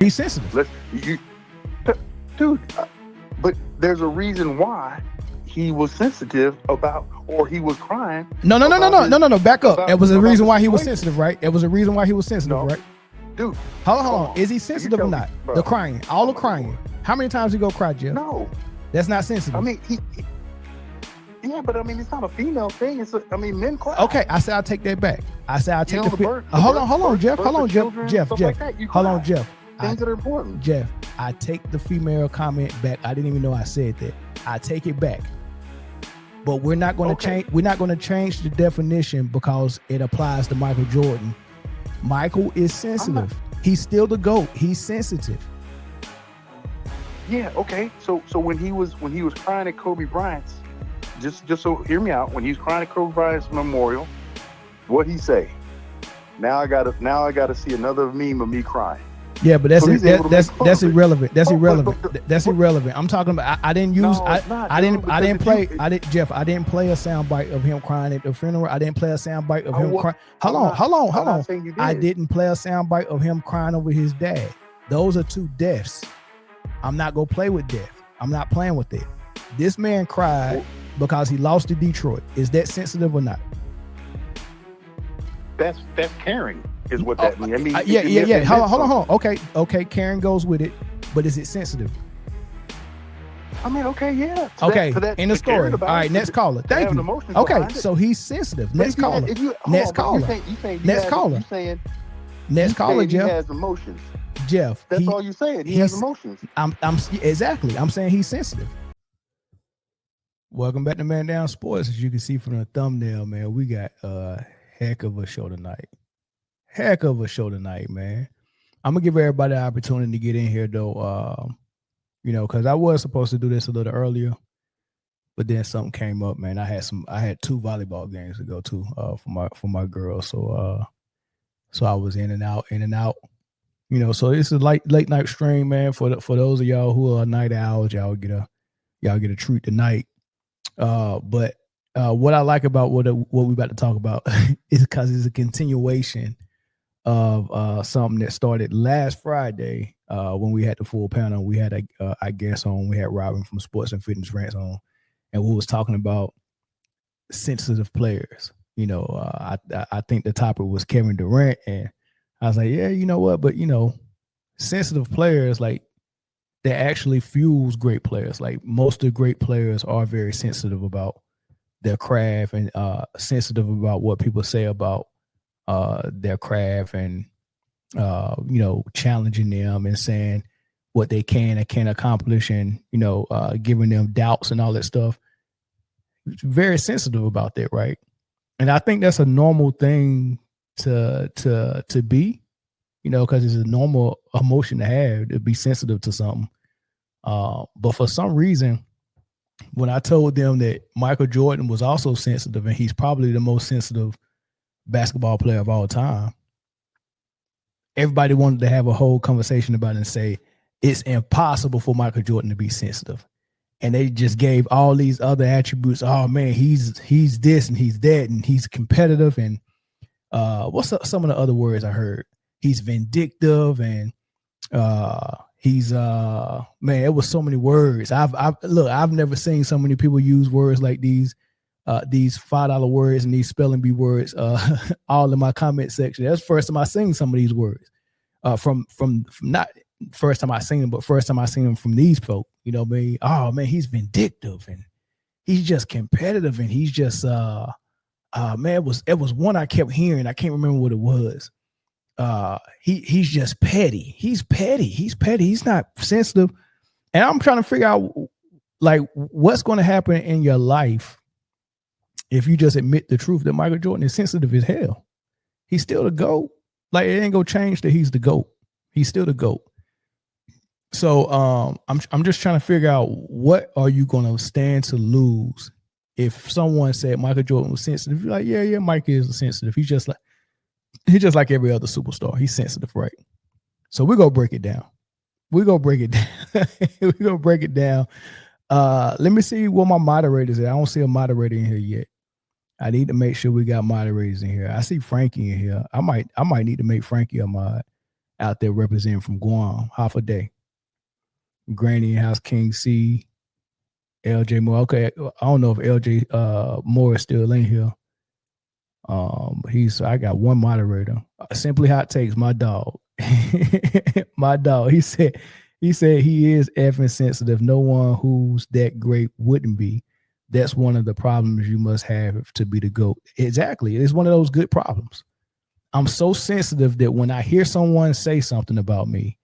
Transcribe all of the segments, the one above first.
He's sensitive. Dude, but there's a reason why he was sensitive about, or he was crying. No. Back up. It was a reason why he was sensitive, right? It was a reason why he was sensitive, right? Dude, hold on. Is he sensitive or not? The crying, all the crying. How many times you go cry, Jeff? No, that's not sensitive. I mean, yeah, but I mean, it's not a female thing. Men cry. Okay, I said I'll take that back. I said I'll take hold on, Jeff. Hold on, Jeff. Hold on, Jeff. Things that are important. Jeff, I take the female comment back. I didn't even know I said that. I take it back. But we're not going to change. We're not going to change the definition because it applies to Michael Jordan. Michael is sensitive. He's still the GOAT. He's sensitive. Yeah. Okay. So when he was crying at Kobe Bryant's, just so hear me out. When he was crying at Kobe Bryant's memorial, what'd he say? Now I gotta see another meme of me crying. Yeah, but that's irrelevant. That's irrelevant. That's irrelevant. I'm talking about. I didn't use. I didn't play a soundbite of him crying at the funeral. I didn't play a soundbite of him crying. Hold on. I didn't play a soundbite of him crying over his dad. Those are two deaths. I'm not gonna play with death. I'm not playing with it. This man cried because he lost to Detroit. Is that sensitive or not? That's caring. Is what that means. I mean, yeah. Hold on. Okay. Karen goes with it, but is it sensitive? I mean, okay, yeah. In the story. All right, next caller. Thank you. Okay, so he's sensitive. Next caller. Next caller, Jeff. He has emotions. Jeff. That's all you're saying. He has emotions. I'm exactly. I'm saying he's sensitive. Welcome back to Man Down Sports. As you can see from the thumbnail, man, we got a heck of a show tonight. Man. I'm gonna give everybody the opportunity to get in here though. Because I was supposed to do this a little earlier, but then something came up, man. I had 2 volleyball games to go to for my girls. So I was in and out. So it's a late night stream, man. For those of y'all who are night owls, y'all get a treat tonight. But what I like about what we're about to talk about is because it's a continuation of something that started last Friday when we had the full panel. We had a guest on. We had Robin from Sports and Fitness Rants on, and we was talking about sensitive players. I think the topic was Kevin Durant, and I was like, yeah, you know what? But sensitive players, like, that actually fuels great players. Like, most of the great players are very sensitive about their craft and sensitive about what people say about their craft and challenging them and saying what they can and can't accomplish and giving them doubts and all that stuff. Very sensitive about that, right? And I think that's a normal thing to be, because it's a normal emotion to have, to be sensitive to something. But for some reason, when I told them that Michael Jordan was also sensitive and he's probably the most sensitive basketball player of all time, everybody wanted to have a whole conversation about it and say it's impossible for Michael Jordan to be sensitive. And they just gave all these other attributes. Oh man, he's this and he's that and he's competitive and what's some of the other words I heard? He's vindictive and he's man, it was so many words. I've never seen so many people use words like these $5 words and these spelling bee words all in my comment section. That's the first time I seen some of these words. From not first time I seen them, but first time I seen them from these folk. You know what I mean? Oh man, he's vindictive and he's just competitive and he's just man, it was one I kept hearing. I can't remember what it was. He's just petty. He's petty. He's not sensitive. And I'm trying to figure out like what's going to happen in your life if you just admit the truth that Michael Jordan is sensitive as hell. He's still the GOAT. Like, it ain't gonna change that he's the GOAT. He's still the GOAT. So I'm just trying to figure out, what are you gonna stand to lose if someone said Michael Jordan was sensitive? You're like, yeah, Mike is sensitive. He's just like every other superstar. He's sensitive, right? So we're gonna break it down. We're gonna break it down. Let me see what my moderators are. I don't see a moderator in here yet. I need to make sure we got moderators in here. I see Frankie in here. I might need to make Frankie a mod. out there representing from Guam. Half a day. Granny House King C. LJ Moore. Okay, I don't know if LJ Moore is still in here. I got one moderator. Simply Hot Takes, my dog. My dog. He said he is effing sensitive. No one who's that great wouldn't be. That's one of the problems you must have to be the GOAT. Exactly. It's one of those good problems. I'm so sensitive that when I hear someone say something about me,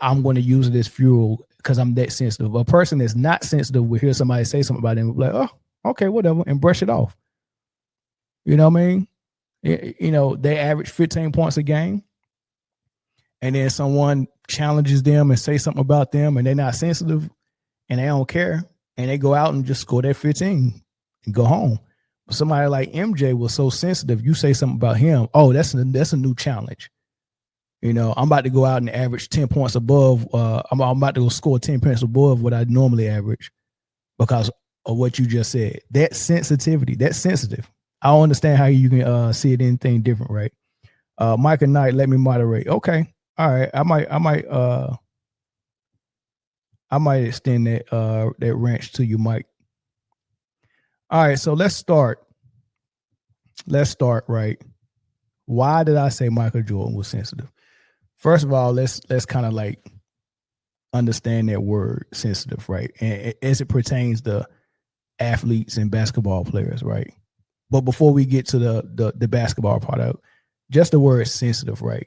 I'm going to use it as fuel because I'm that sensitive. A person that's not sensitive will hear somebody say something about them, like, oh, okay, whatever, and brush it off. You know what I mean? They average 15 points a game, and then someone challenges them and say something about them, and they're not sensitive, and they don't care, and they go out and just score that 15 and go home. But somebody like MJ was so sensitive. You say something about him, oh, that's a new challenge. I'm about to go out and average 10 points above. I'm about to go score 10 points above what I normally average because of what you just said. That sensitivity, that's sensitive. I don't understand how you can see it anything different, right? Mike and Knight, let me moderate. Okay. All right. I might extend that wrench to you, Mike. All right, so let's start. Right. Why did I say Michael Jordan was sensitive? First of all, let's kind of like understand that word sensitive, right? And as it pertains to athletes and basketball players, right? But before we get to the basketball part of just the word sensitive, right?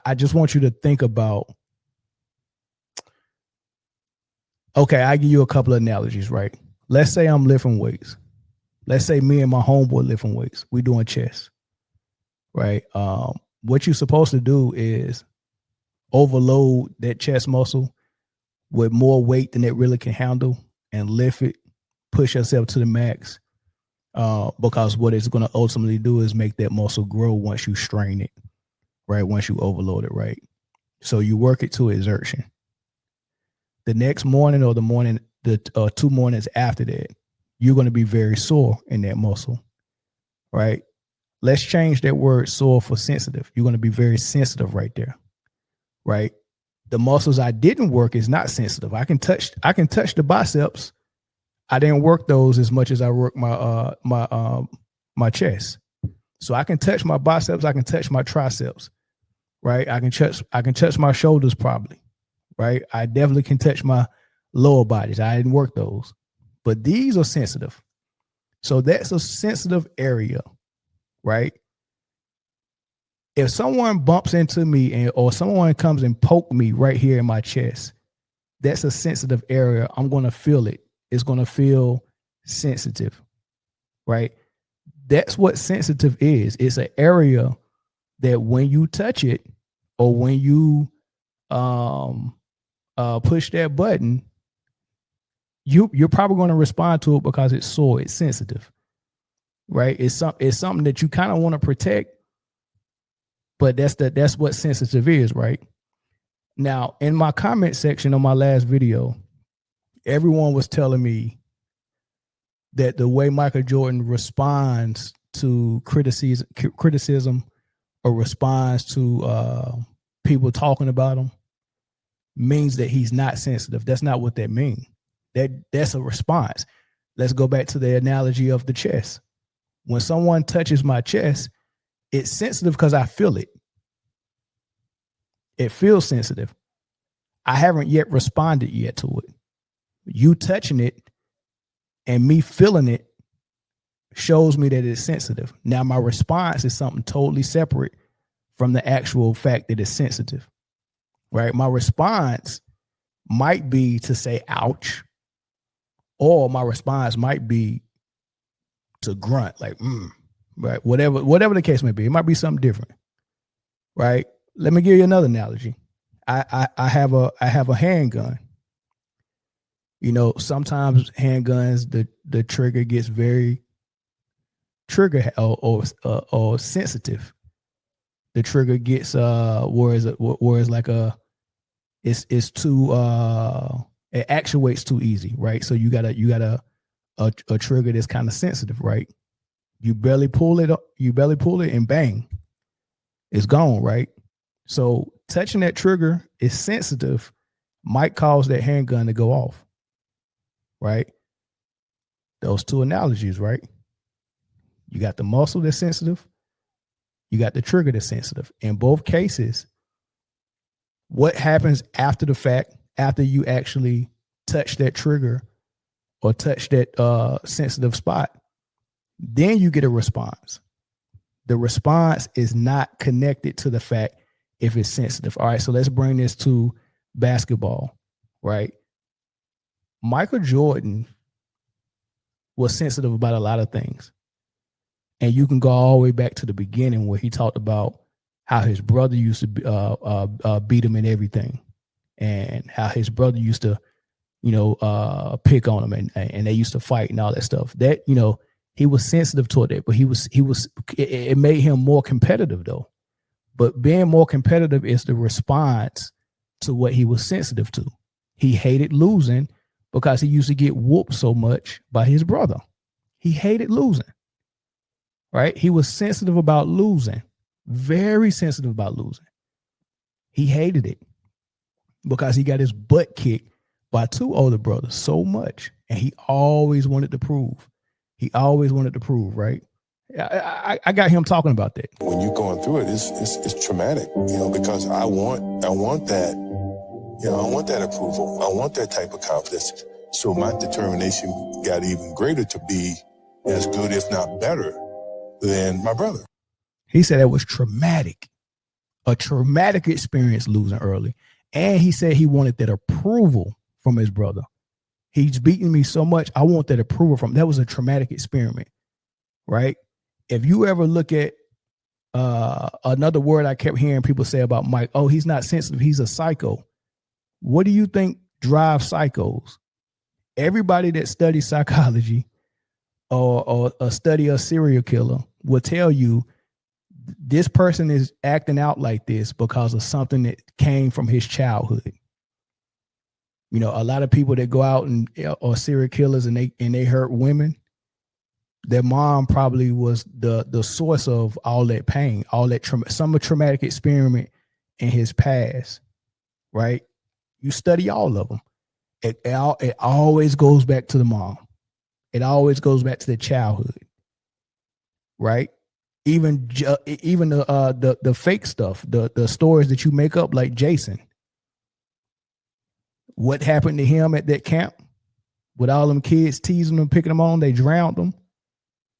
I just want you to think about, okay, I give you a couple of analogies, right? Let's say I'm lifting weights. Let's say me and my homeboy lifting weights. We doing chest, right? What you're supposed to do is overload that chest muscle with more weight than it really can handle and lift it, push yourself to the max. Because what it's going to ultimately do is make that muscle grow once you strain it, right? Once you overload it, right? So you work it to exertion. The next morning or the 2 mornings after that, you're going to be very sore in that muscle, right? Let's change that word sore for sensitive. You're going to be very sensitive right there, right? The muscles I didn't work is not sensitive. I can touch the biceps. I didn't work those as much as I worked my chest. So I can touch my biceps. I can touch my triceps, right? I can touch my shoulders probably, right? I definitely can touch my lower bodies. I didn't work those, but these are sensitive. So that's a sensitive area, right? If someone bumps into me or someone comes and poke me right here in my chest, that's a sensitive area. I'm going to feel it. It's going to feel sensitive, right? That's what sensitive is. It's an area that when you touch it or when you push that button, you're probably going to respond to it because it's sore, it's sensitive, right? It's something that you kind of want to protect, but that's what sensitive is, right? Now, in my comment section on my last video, everyone was telling me that the way Michael Jordan responds to criticism or responds to people talking about him means that he's not sensitive. That's not what that means. That's a response. Let's go back to the analogy of the chest. When someone touches my chest, it's sensitive because I feel it. It feels sensitive. I haven't yet responded yet to it. You touching it and me feeling it shows me that it's sensitive. Now my response is something totally separate from the actual fact that it's sensitive, right? My response might be to say, ouch, or my response might be to grunt, like, right? Whatever the case may be, it might be something different, right? Let me give you another analogy. I have a handgun. Sometimes handguns, the trigger gets very trigger or sensitive. The trigger gets whereas like it's too it actuates too easy, right? So you got a trigger that's kind of sensitive, right? You barely pull it and bang, it's gone, right? So touching that trigger is sensitive might cause that handgun to go off, right? Those two analogies, right? You got the muscle that's sensitive. You got the trigger that's sensitive. In both cases, what happens after the fact, after you actually touch that trigger or touch that sensitive spot, then you get a response. The response is not connected to the fact if it's sensitive. All right, so let's bring this to basketball, right? Michael Jordan was sensitive about a lot of things. And you can go all the way back to the beginning where he talked about how his brother used to beat him and everything, and how his brother used to, pick on him, and they used to fight and all that stuff. That, he was sensitive toward it, but it made him more competitive though. But being more competitive is the response to what he was sensitive to. He hated losing because he used to get whooped so much by his brother. He hated losing. Right? He was sensitive about losing, very sensitive about losing. He hated it because he got his butt kicked by two older brothers so much. And he always wanted to prove. He always wanted to prove, right? I got him talking about that. When you're going through it, it's traumatic, because I want that, I want that approval. I want that type of confidence. So my determination got even greater to be as good, if not better, than my brother. He said it was traumatic, a traumatic experience losing early. And he said he wanted that approval from his brother. He's beating me so much. I want that approval from him. That was a traumatic experiment, right? If you ever look at another word I kept hearing people say about Mike, oh, he's not sensitive, he's a psycho. What do you think drives psychos? Everybody that studies psychology or a study a serial killer will tell you this person is acting out like this because of something that came from his childhood. A lot of people that go out and are serial killers and they hurt women, their mom probably was the source of all that pain, all that some traumatic experiment in his past, right? You study all of them. It always goes back to the mom. It always goes back to the childhood, right? Even the fake stuff, the stories that you make up, like Jason. What happened to him at that camp with all them kids teasing him, picking him on? They drowned him,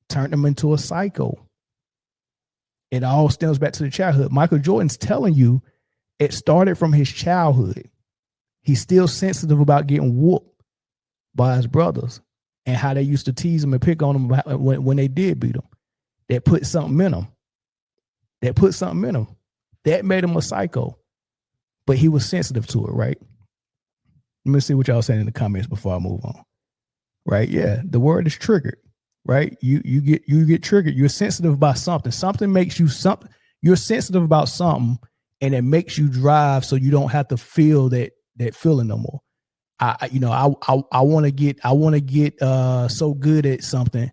turned him into a psycho. It all stems back to the childhood. Michael Jordan's telling you it started from his childhood. He's still sensitive about getting whooped by his brothers and how they used to tease him and pick on him when they did beat him. That put something in him. That made him a psycho. But he was sensitive to it, right? Let me see what y'all saying in the comments before I move on. Right? Yeah, the word is triggered, right? You get triggered. You're sensitive about something. Something makes you something. You're sensitive about something, and it makes you drive so you don't have to feel that feeling no more. I want to get so good at something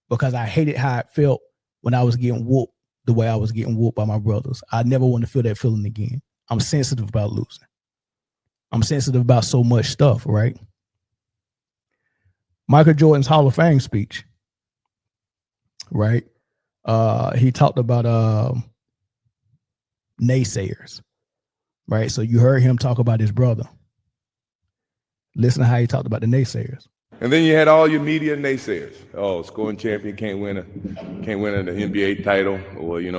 because I hated how it felt when I was getting whooped the way I was getting whooped by my brothers. I never want to feel that feeling again. I'm sensitive about losing. I'm sensitive about so much stuff, right? Michael Jordan's Hall of Fame speech, right? He talked about naysayers, right? So you heard him talk about his brother. Listen to how he talked about the naysayers. And then you had all your media naysayers. Oh, scoring champion can't win an NBA title, or you're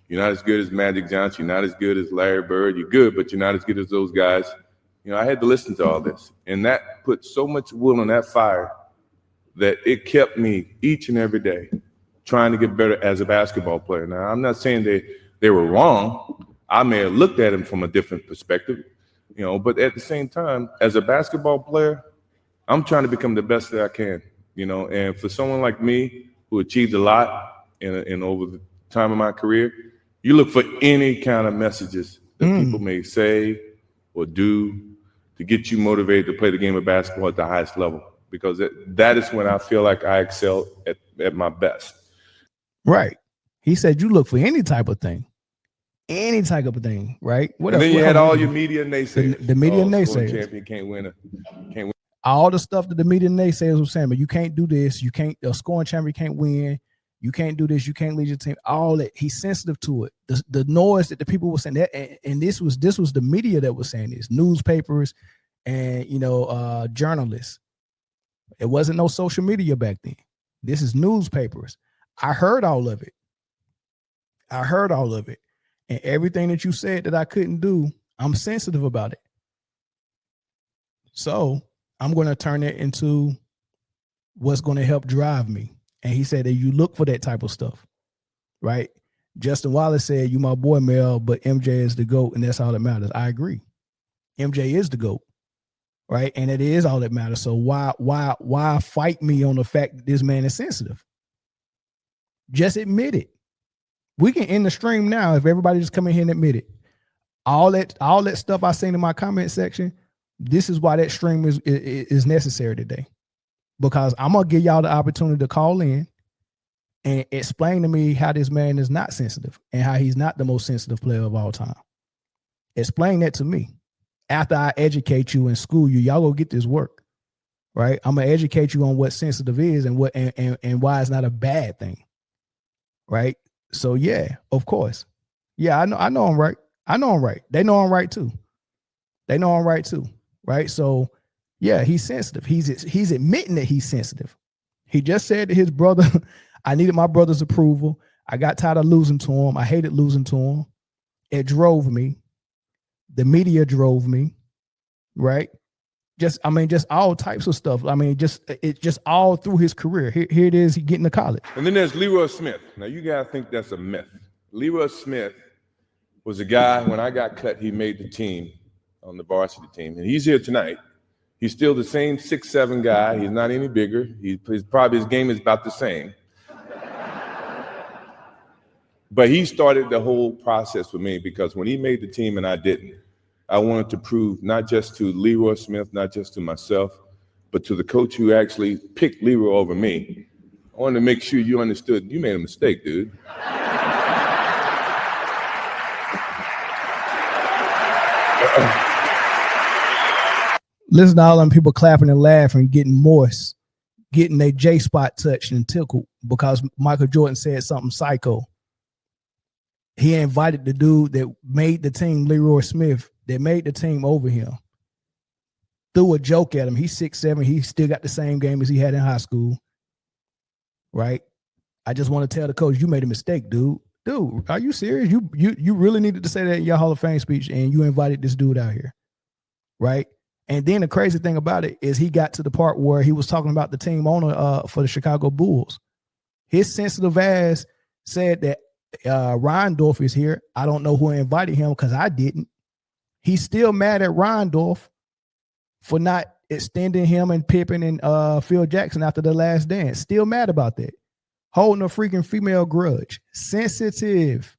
not as good as Magic Johnson, you're not as good as Larry Bird. You're good, but you're not as good as those guys. I had to listen to all this, and that put so much wood on that fire that it kept me each and every day trying to get better as a basketball player. Now, I'm not saying they were wrong. I may have looked at them from a different perspective, but at the same time, as a basketball player, I'm trying to become the best that I can, and for someone like me who achieved a lot in over the time of my career, you look for any kind of messages that people may say or do to get you motivated to play the game of basketball at the highest level, because that is when I feel like I excel at my best. Right. He said you look for any type of thing, any type of thing, right? What and else? Then you had all your media naysayers. The media naysayers. Champion can't win. All the stuff that the media naysayers were saying, but you can't do this. You can't. A scoring champion can't win. You can't do this. You can't lead your team. All that. He's sensitive to it. The noise that the people were saying that, and this was the media that was saying this. Newspapers and journalists. It wasn't no social media back then. This is newspapers. I heard all of it. And everything that you said that I couldn't do, I'm sensitive about it. So I'm going to turn it into what's going to help drive me. And he said that you look for that type of stuff, right? Justin Wallace said, you my boy, Mel, but MJ is the GOAT, and that's all that matters. I agree. MJ is the GOAT, right? And it is all that matters. So why fight me on the fact that this man is sensitive? Just admit it. We can end the stream now if everybody just come in here and admit it. All that stuff I seen in my comment section, this is why that stream is necessary today. Because I'm going to give y'all the opportunity to call in and explain to me how this man is not sensitive and how he's not the most sensitive player of all time. Explain that to me. After I educate you and school you, y'all go get this work, right? I'm going to educate you on what sensitive is and what and why it's not a bad thing, right? So, yeah, of course. Yeah, I know I'm right. I know I'm right. They know I'm right, too. Right? So, yeah, he's sensitive. He's admitting that he's sensitive. He just said to his brother, I needed my brother's approval. I got tired of losing to him. I hated losing to him. It drove me. The media drove me, right? Just all types of stuff. Just all through his career. Here it is, he getting to college. And then there's Leroy Smith. Now, you guys think that's a myth. Leroy Smith was a guy, when I got cut, he made the team on the varsity team. And he's here tonight. He's still the same 6'7" guy. He's not any bigger. He's probably his game is about the same. But he started the whole process with me because when he made the team and I didn't, I wanted to prove not just to Leroy Smith, not just to myself, but to the coach who actually picked Leroy over me. I wanted to make sure you understood you made a mistake, dude. Listen to all them people clapping and laughing, getting moist, getting their J spot touched and tickled because Michael Jordan said something psycho. He invited the dude that made the team, Leroy Smith, that made the team over him. Threw a joke at him. He's 6'7". He still got the same game as he had in high school. Right? I just want to tell the coach, you made a mistake, dude. Dude, are you serious? You really needed to say that in your Hall of Fame speech, and you invited this dude out here. Right? And then the crazy thing about it is he got to the part where he was talking about the team owner for the Chicago Bulls. His sensitive ass said that Rondorf is here. I don't know who invited him because I didn't. He's still mad at Rondorf for not extending him and Pippen and Phil Jackson after the last dance. Still mad about that. Holding a freaking female grudge. Sensitive.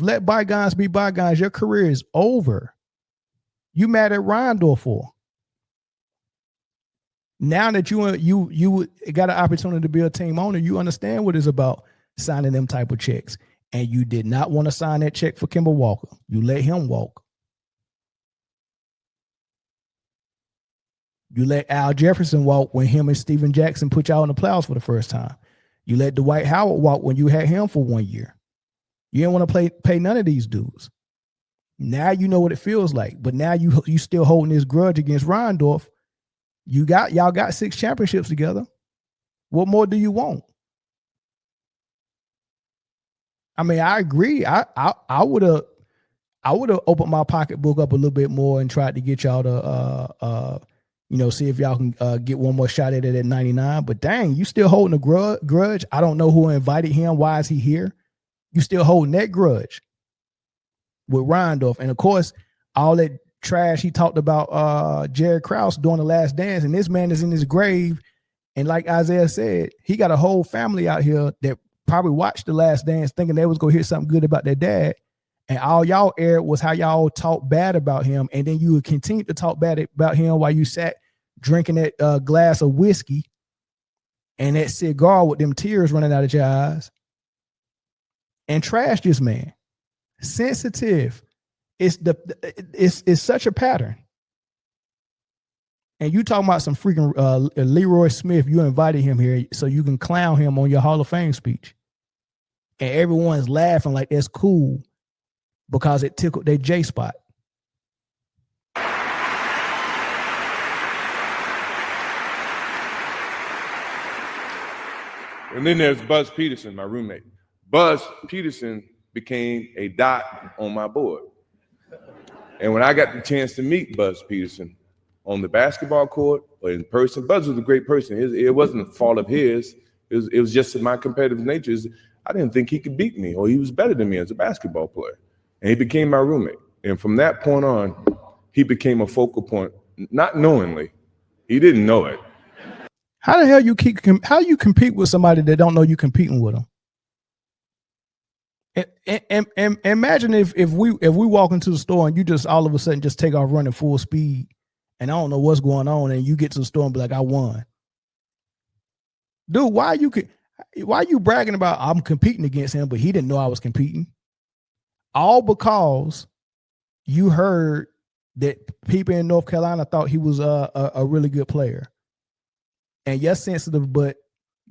Let bygones be bygones. Your career is over. You mad at Rondorf for? Now that you got an opportunity to be a team owner, you understand what it's about signing them type of checks. And you did not want to sign that check for Kemba Walker. You let him walk. You let Al Jefferson walk when him and Steven Jackson put y'all in the playoffs for the first time. You let Dwight Howard walk when you had him for 1 year. You didn't want to pay none of these dudes. Now you know what it feels like, but now you still holding this grudge against Rondorf. Y'all got 6 championships together. What more do you want? I mean, I agree. I would have opened my pocketbook up a little bit more and tried to get y'all to see if y'all can get one more shot at it at 99. But dang, you still holding a grudge. I don't know who invited him. Why is he here? You still holding that grudge with Rondorf. And of course, all that trash he talked about Jerry Krause during the last dance, and this man is in his grave. And like Isaiah said, he got a whole family out here that probably watched the last dance thinking they was going to hear something good about their dad. And all y'all aired was how y'all talked bad about him. And then you would continue to talk bad about him while you sat drinking that glass of whiskey and that cigar with them tears running out of your eyes. and trash this man. Sensitive. It's such a pattern. And you talking about some freaking Leroy Smith, you invited him here so you can clown him on your Hall of Fame speech. And everyone's laughing like that's cool because it tickled their J spot. And then there's Buzz Peterson, my roommate. Buzz Peterson became a dot on my board. And when I got the chance to meet Buzz Peterson on the basketball court or in person, Buzz was a great person. It wasn't a fault of his. It was just my competitive nature. I didn't think he could beat me or he was better than me as a basketball player. And he became my roommate. And from that point on, he became a focal point, not knowingly. He didn't know it. How the hell you compete with somebody that don't know you competing with them? And imagine if we walk into the store and you just all of a sudden just take off running full speed and I don't know what's going on and you get to the store and be like, I won. Dude, why are you bragging about I'm competing against him, but he didn't know I was competing? All because you heard that people in North Carolina thought he was a really good player. And you're sensitive, but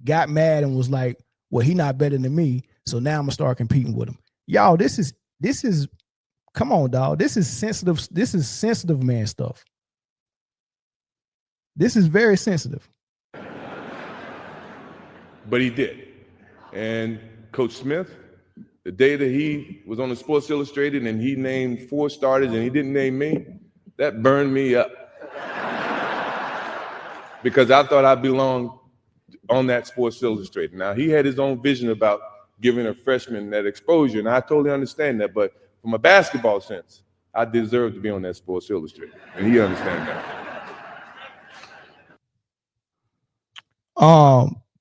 got mad and was like, well, he not better than me. So now I'm gonna start competing with him. Y'all, this is come on, dog. This is sensitive. This is sensitive man stuff. This is very sensitive. But he did. And Coach Smith, the day that he was on the Sports Illustrated and he named 4 starters and he didn't name me, that burned me up. Because I thought I belonged on that Sports Illustrated. Now, he had his own vision about giving a freshman that exposure, and I totally understand that. But from a basketball sense, I deserve to be on that Sports Illustrated, and he understands that.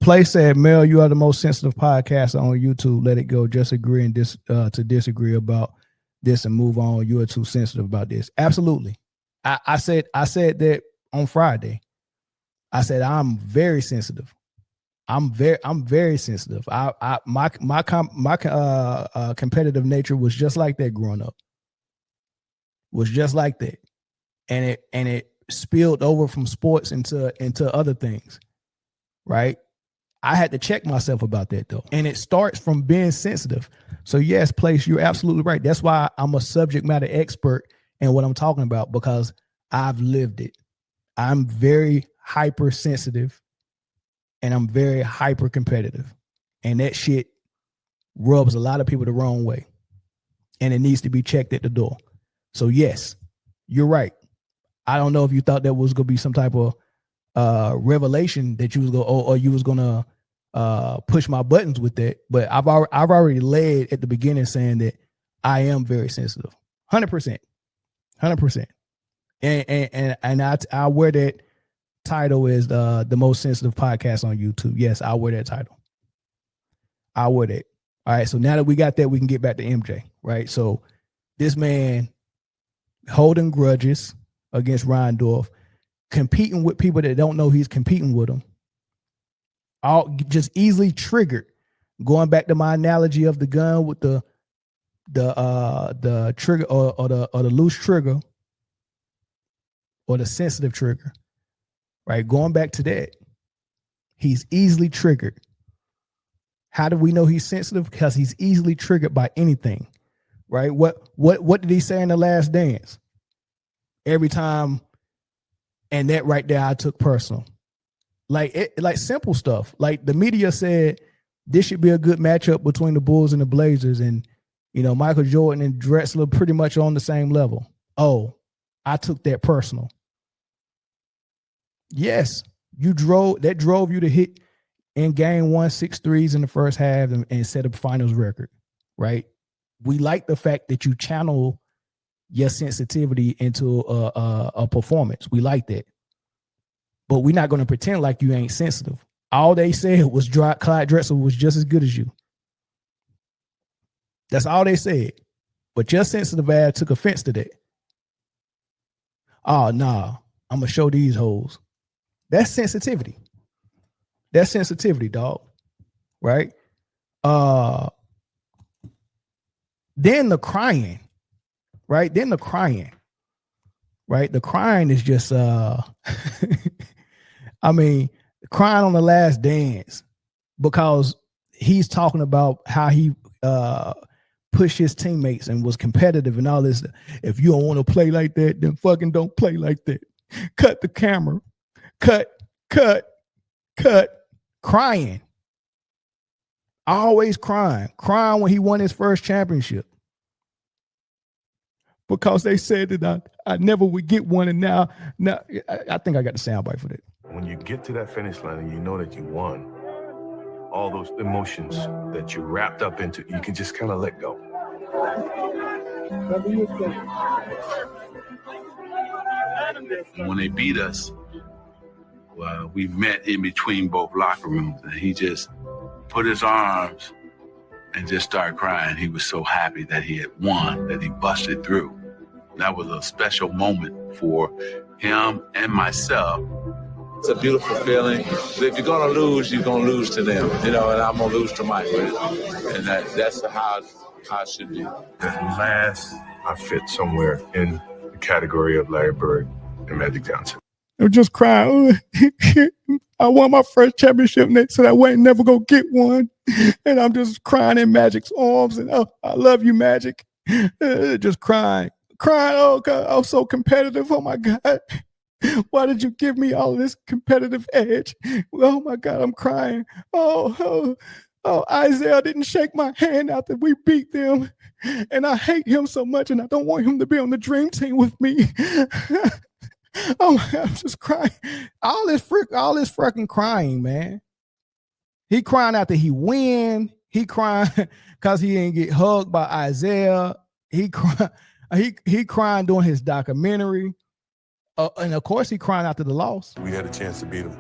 Play said, Mel, you are the most sensitive podcaster on YouTube. Let it go. Just agree and to disagree about this and move on. You are too sensitive about this. Absolutely. I said that on Friday. I said I'm very sensitive. I'm very sensitive. My competitive nature was just like that growing up. Was just like that, and it spilled over from sports into other things, right? I had to check myself about that though, and it starts from being sensitive. So yes, Place, you're absolutely right. That's why I'm a subject matter expert in what I'm talking about because I've lived it. I'm very hypersensitive and I'm very hyper competitive, and that shit rubs a lot of people the wrong way, and it needs to be checked at the door. So yes, you're right. I don't know if you thought that was going to be some type of revelation that you was going or you was going to push my buttons with that, but I've already led at the beginning saying that I am very sensitive, 100%. And I wear that title is the most sensitive podcast on YouTube. Yes, I'll wear that title. I'll wear that. All right. So now that we got that, we can get back to MJ. Right. So this man holding grudges against Rondorf, competing with people that don't know he's competing with them. All just easily triggered. Going back to my analogy of the gun with the trigger or the loose trigger or the sensitive trigger. Right, going back to that, he's easily triggered. How do we know he's sensitive? Because he's easily triggered by anything, right? What did he say in The Last Dance? Every time, and that right there, I took personal. Like simple stuff. Like the media said, this should be a good matchup between the Bulls and the Blazers, and Michael Jordan and Drexler pretty much on the same level. Oh, I took that personal. Yes, drove you to hit in game 1 6 threes in the first half and set a finals record, right? We like the fact that you channel your sensitivity into a performance. We like that, but we're not going to pretend like you ain't sensitive. All they said was Clyde Drexler was just as good as you. That's all they said, but your sensitive ass took offense to that. Oh, nah, I'm gonna show these hoes. That's sensitivity. That's sensitivity, dog. Right? Then the crying, right? Then the crying, right? The crying is just, I mean, crying on The Last Dance because he's talking about how he pushed his teammates and was competitive and all this. If you don't want to play like that, then fucking don't play like that. Cut the camera. Cut. Crying. Always crying when he won his first championship. Because they said that I never would get one, and now I think I got the soundbite for that. When you get to that finish line and you know that you won, all those emotions that you're wrapped up into, you can just kind of let go. When they beat us, well, we met in between both locker rooms, and he just put his arms and just started crying. He was so happy that he had won, that he busted through. That was a special moment for him and myself. It's a beautiful feeling. If you're gonna lose, you're gonna lose to them, and I'm gonna lose to Mike. And that's how it should be. At last, I fit somewhere in the category of Larry Bird and Magic Johnson. I'm just crying. I won my first championship, and they said I wasn't never gonna get one. And I'm just crying in Magic's arms, and I love you, Magic. Just crying. Oh God, I'm so competitive. Oh my God. Why did you give me all this competitive edge? Oh my God, I'm crying. Oh, Isaiah didn't shake my hand after we beat them. And I hate him so much, and I don't want him to be on the dream team with me. Oh my God, I'm just crying. All this fucking crying, man. He crying after he win. He crying because he didn't get hugged by Isaiah. He crying during his documentary. And of course, he crying after the loss. We had a chance to beat him.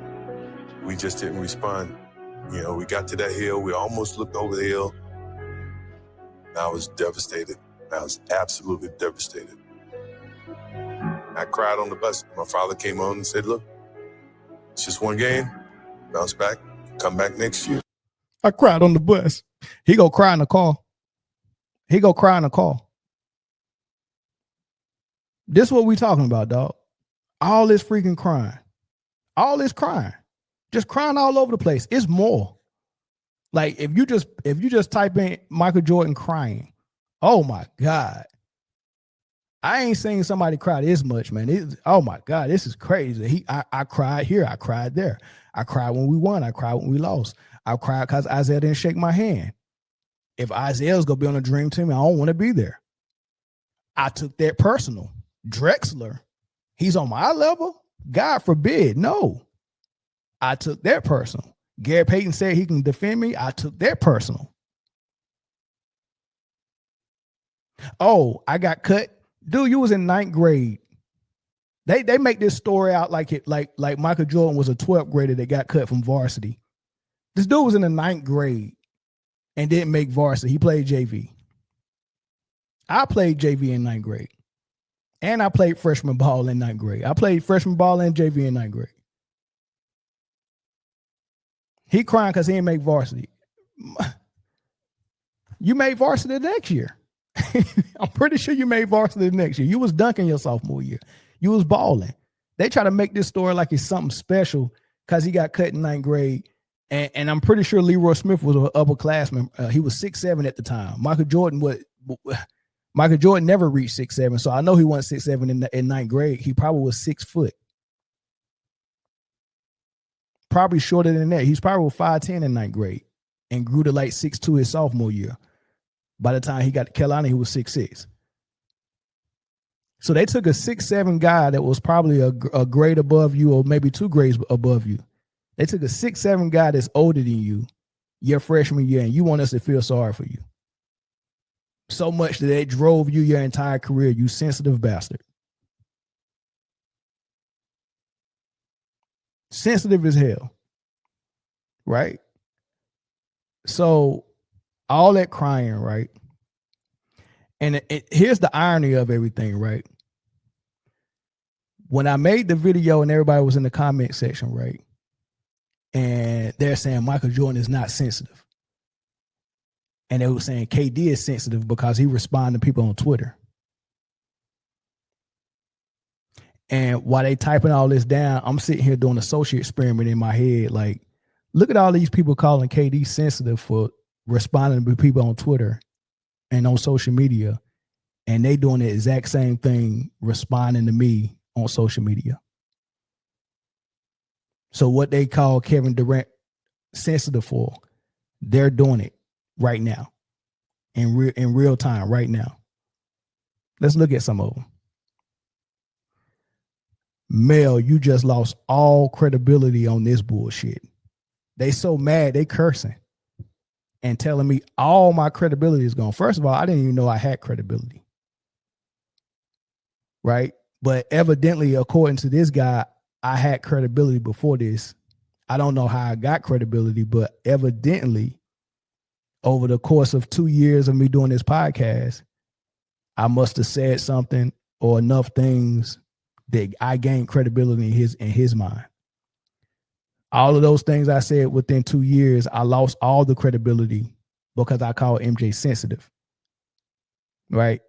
We just didn't respond. We got to that hill. We almost looked over the hill. I was devastated. I was absolutely devastated. I cried on the bus. My father came on and said, look, it's just one game. Bounce back. Come back next year. I cried on the bus. He go cry in the car. This is what we talking about, dog. All this freaking crying. All this crying. Just crying all over the place. It's more. Like if you just type in Michael Jordan crying, oh my God. I ain't seen somebody cry this much, man. Oh my God, this is crazy. I cried here, I cried there. I cried when we won, I cried when we lost. I cried because Isaiah didn't shake my hand. If Isaiah's gonna be on a dream team, I don't want to be there. I took that personal. Drexler, he's on my level? God forbid, no. I took that personal. Gary Payton said he can defend me. I took that personal. Oh, I got cut. Dude, you was in 9th grade. They make this story out like Michael Jordan was a 12th grader that got cut from varsity. This dude was in the 9th grade and didn't make varsity. He played JV. I played JV in 9th grade. And I played freshman ball in 9th grade. I played freshman ball and JV in 9th grade. He crying because he didn't make varsity. You made varsity the next year. I'm pretty sure you made varsity the next year. You was dunking your sophomore year. You was balling. They try to make this story like it's something special because he got cut in 9th grade. And I'm pretty sure Leroy Smith was an upperclassman. He was 6'7" at the time. Michael Jordan never reached 6'7", so I know he wasn't 6'7" in 9th grade. He probably was 6 foot. Probably shorter than that. He's probably 5'10" in 9th grade and grew to like 6'2" his sophomore year. By the time he got to Carolina, he was 6'6". So they took a 6'7" guy that was probably a grade above you or maybe 2 grades above you. They took a 6'7" guy that's older than you your freshman year, and you want us to feel sorry for you. So much that it drove you your entire career, you sensitive bastard. Sensitive as hell. Right? So all that crying, right? And here's the irony of everything, right? When I made the video and everybody was in the comment section, right? And they're saying Michael Jordan is not sensitive. And they were saying KD is sensitive because he responded to people on Twitter. And while they typing all this down, I'm sitting here doing a social experiment in my head. Like, look at all these people calling KD sensitive for responding to people on Twitter and on social media. And they doing the exact same thing, responding to me on social media. So what they call Kevin Durant sensitive for, they're doing it right now, in real time, right now. Let's look at some of them. Mel, you just lost all credibility on this bullshit. They so mad, they cursing and telling me all my credibility is gone. First of all, I didn't even know I had credibility. Right? But evidently, according to this guy, I had credibility before this. I don't know how I got credibility, but evidently, over the course of 2 years of me doing this podcast, I must have said something or enough things that I gained credibility in his mind. All of those things I said within 2 years, I lost all the credibility because I called MJ sensitive. Right?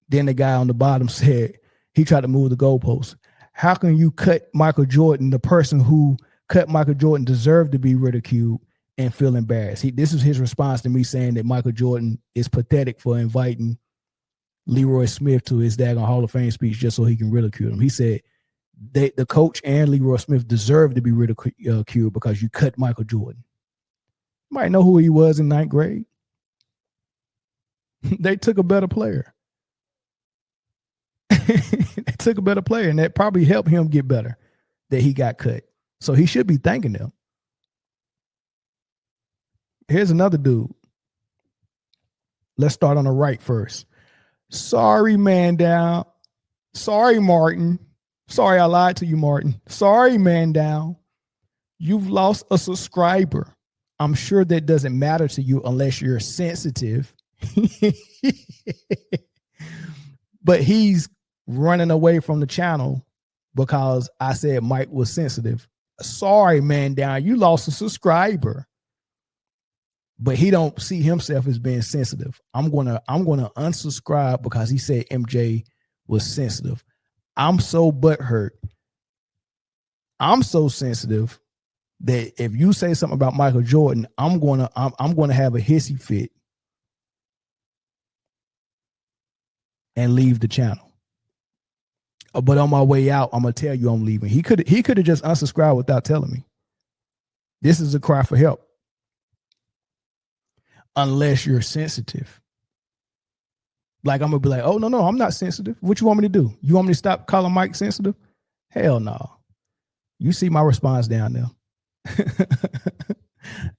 Then the guy on the bottom said he tried to move the goalposts. How can you cut Michael Jordan? The person who cut Michael Jordan deserved to be ridiculed and feel embarrassed. This is his response to me saying that Michael Jordan is pathetic for inviting Leroy Smith to his daggone Hall of Fame speech just so he can ridicule him. He said the coach and Leroy Smith deserve to be ridiculed because you cut Michael Jordan. You might know who he was in 9th grade. They took a better player. They took a better player, and that probably helped him get better that he got cut. So he should be thanking them. Here's another dude. Let's start on the right first. Sorry, man down. Sorry, Martin. Sorry, I lied to you, Martin. Sorry, man down. You've lost a subscriber. I'm sure that doesn't matter to you unless you're sensitive. But he's running away from the channel because I said Mike was sensitive. Sorry, man down. You lost a subscriber. But he don't see himself as being sensitive. I'm gonna unsubscribe because he said MJ was sensitive. I'm so butthurt. I'm so sensitive that if you say something about Michael Jordan, I'm gonna have a hissy fit and leave the channel. But on my way out, I'm gonna tell you I'm leaving. He could have just unsubscribed without telling me. This is a cry for help. Unless you're sensitive. Like, I'm gonna be like, oh, no, I'm not sensitive. What you want me to do? You want me to stop calling Mike sensitive? Hell no. You see my response down there.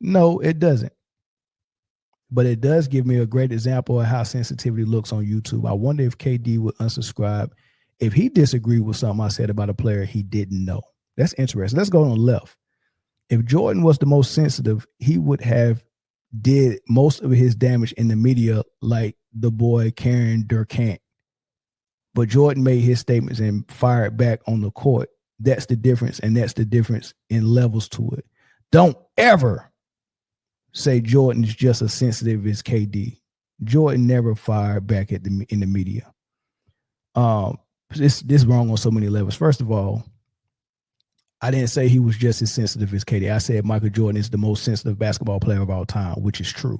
No, it doesn't. But it does give me a great example of how sensitivity looks on YouTube. I wonder if KD would unsubscribe if he disagreed with something I said about a player he didn't know. That's interesting. Let's go on the left. If Jordan was the most sensitive, he would have did most of his damage in the media like the boy Karen Durant. But Jordan made his statements and fired back on the court. That's the difference, and that's the difference in levels to it. Don't ever say Jordan is just as sensitive as KD. Jordan never fired back in the media. This wrong on so many levels. First of all, I didn't say he was just as sensitive as KD. I said Michael Jordan is the most sensitive basketball player of all time, which is true.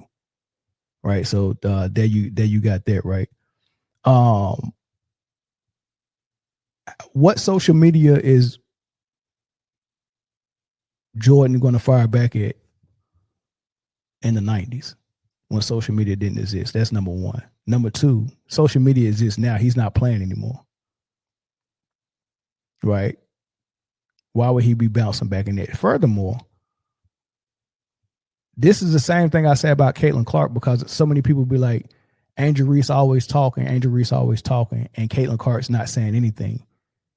Right. So there you got that right. What social media is Jordan going to fire back at in the 90s when social media didn't exist? That's number one. Number two, social media exists now. He's not playing anymore. Right. Why would he be bouncing back in there? Furthermore, this is the same thing I say about Caitlin Clark, because so many people be like, Angel Reese always talking, and Caitlin Clark's not saying anything.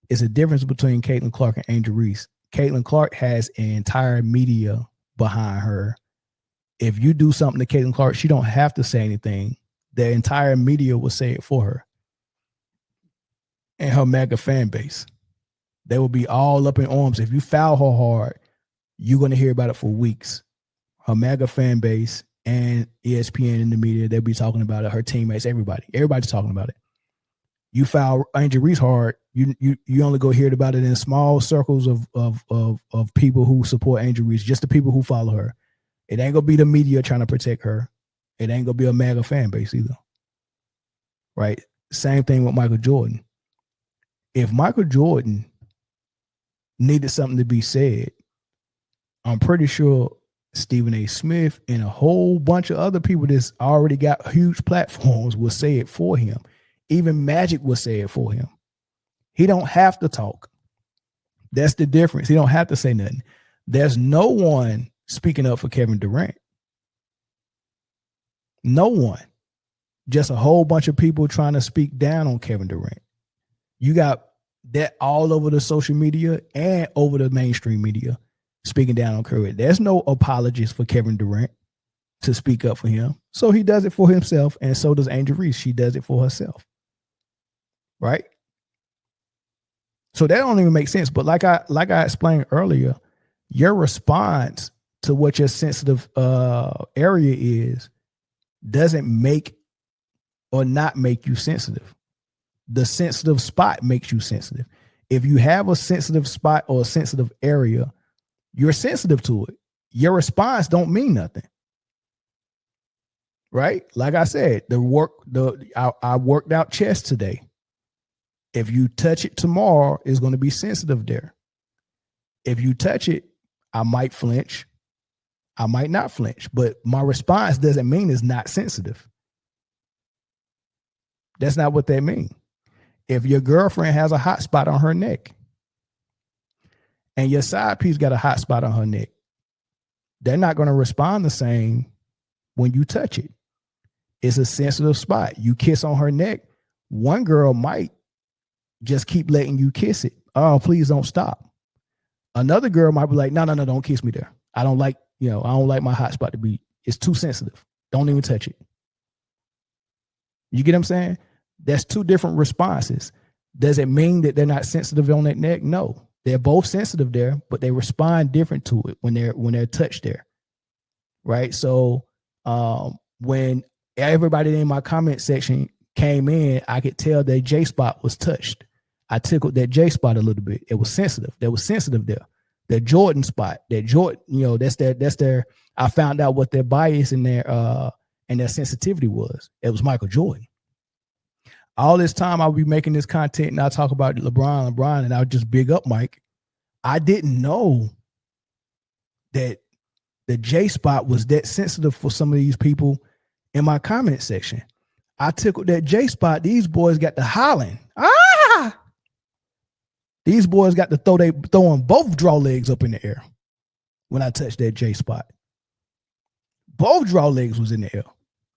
It's a difference between Caitlin Clark and Angel Reese. Caitlin Clark has an entire media behind her. If you do something to Caitlin Clark, she don't have to say anything. The entire media will say it for her. And her mega fan base. They will be all up in arms. If you foul her hard, you're going to hear about it for weeks. Her mega fan base and ESPN and the media, they'll be talking about it. Her teammates, everybody's talking about it. You foul Angel Reese hard, you only go hear about it in small circles of people who support Angel Reese, just the people who follow her. It ain't gonna be the media trying to protect her. It ain't gonna be a MAGA fan base either. Right? Same thing with Michael Jordan. If Michael Jordan needed something to be said, I'm pretty sure Stephen A. Smith and a whole bunch of other people that's already got huge platforms will say it for him. Even Magic will say it for him. He don't have to talk. That's the difference. He don't have to say nothing. There's no one speaking up for Kevin Durant. No one. Just a whole bunch of people trying to speak down on Kevin Durant. You got that all over the social media and over the mainstream media speaking down on Curry. There's no apologies for Kevin Durant to speak up for him. So he does it for himself, and so does Angel Reese. She does it for herself. Right? So that don't even make sense. But like I explained earlier, your response to what your sensitive area is doesn't make or not make you sensitive. The sensitive spot makes you sensitive. If you have a sensitive spot or a sensitive area, you're sensitive to it. Your response don't mean nothing. Right? Like I said, I worked out chest today. If you touch it tomorrow, it's going to be sensitive there. If you touch it, I might flinch. I might not flinch, but my response doesn't mean it's not sensitive. That's not what that means. If your girlfriend has a hot spot on her neck and your side piece got a hot spot on her neck, they're not going to respond the same when you touch it. It's a sensitive spot. You kiss on her neck. One girl might just keep letting you kiss it. Oh, please don't stop. Another girl might be like, no, don't kiss me there. I don't like my hot spot to be, it's too sensitive. Don't even touch it. You get what I'm saying? That's two different responses. Does it mean that they're not sensitive on that neck? No. They're both sensitive there, but they respond different to it when they're touched there. Right? So when everybody in my comment section came in, I could tell that J spot was touched. I tickled that J spot a little bit. It was sensitive. There was sensitive there. The Jordan spot, that Jordan, that's their, I found out what their bias and their sensitivity was. It was Michael Jordan. All this time I'll be making this content and I'll talk about LeBron, and I'll just big up Mike. I didn't know that the J spot was that sensitive for some of these people in my comment section. I tickled that J spot. These boys got to hollering. Ah! These boys got to throwing both draw legs up in the air when I touched that J spot. Both draw legs was in the air.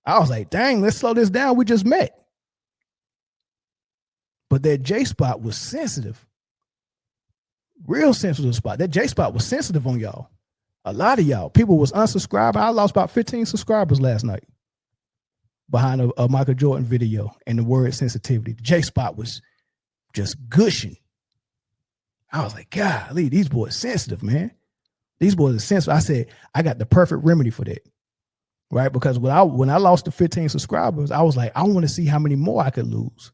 I was like, dang, let's slow this down. We just met. But that J spot was sensitive. Real sensitive spot. That J spot was sensitive on y'all. A lot of y'all. People was unsubscribed. I lost about 15 subscribers last night behind a Michael Jordan video and the word sensitivity. The J spot was just gushing. I was like, golly, these boys sensitive, man. These boys are sensitive. I said, I got the perfect remedy for that. Right? Because when I lost the 15 subscribers, I was like, I want to see how many more I could lose.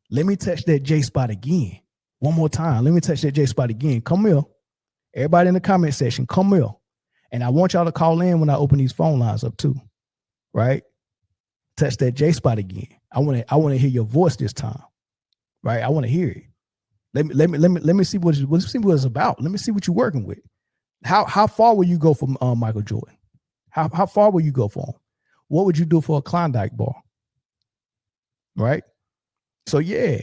Let me touch that J spot again. One more time. Let me touch that J spot again. Come here. Everybody in the comment section, come here. And I want y'all to call in when I open these phone lines up too. Right? Touch that J spot again. I want to hear your voice this time. Right? I want to hear it. Let me see what it's about. Let me see what you're working with. How far will you go for Michael Jordan? How far will you go for him? What would you do for a Klondike bar? Right? So yeah.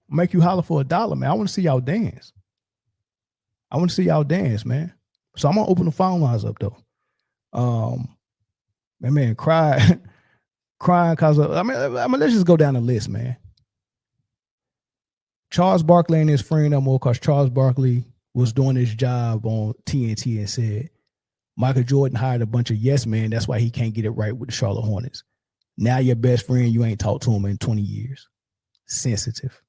Make you holler for $1, man. I want to see y'all dance. Man. So I'm gonna open the phone lines up though. Man, crying cause I mean, let's just go down the list, man. Charles Barkley ain't his friend no more because Charles Barkley was doing his job on TNT and said Michael Jordan hired a bunch of yes men. That's why he can't get it right with the Charlotte Hornets. Now your best friend, you ain't talked to him in 20 years. Sensitive.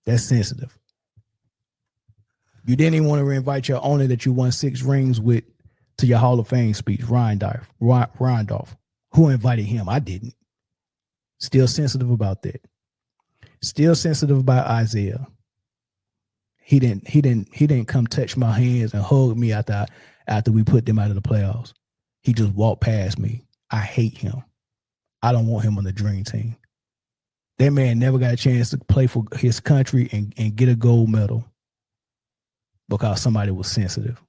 That's sensitive. You didn't even want to invite your owner that you won 6 rings with to your Hall of Fame speech, Rondolph. Who invited him? I didn't. Still sensitive about that. Still sensitive about Isaiah. He didn't come touch my hands and hug me after we put them out of the playoffs. He just walked past me. I hate him. I don't want him on the dream team. That man never got a chance to play for his country and get a gold medal because somebody was sensitive.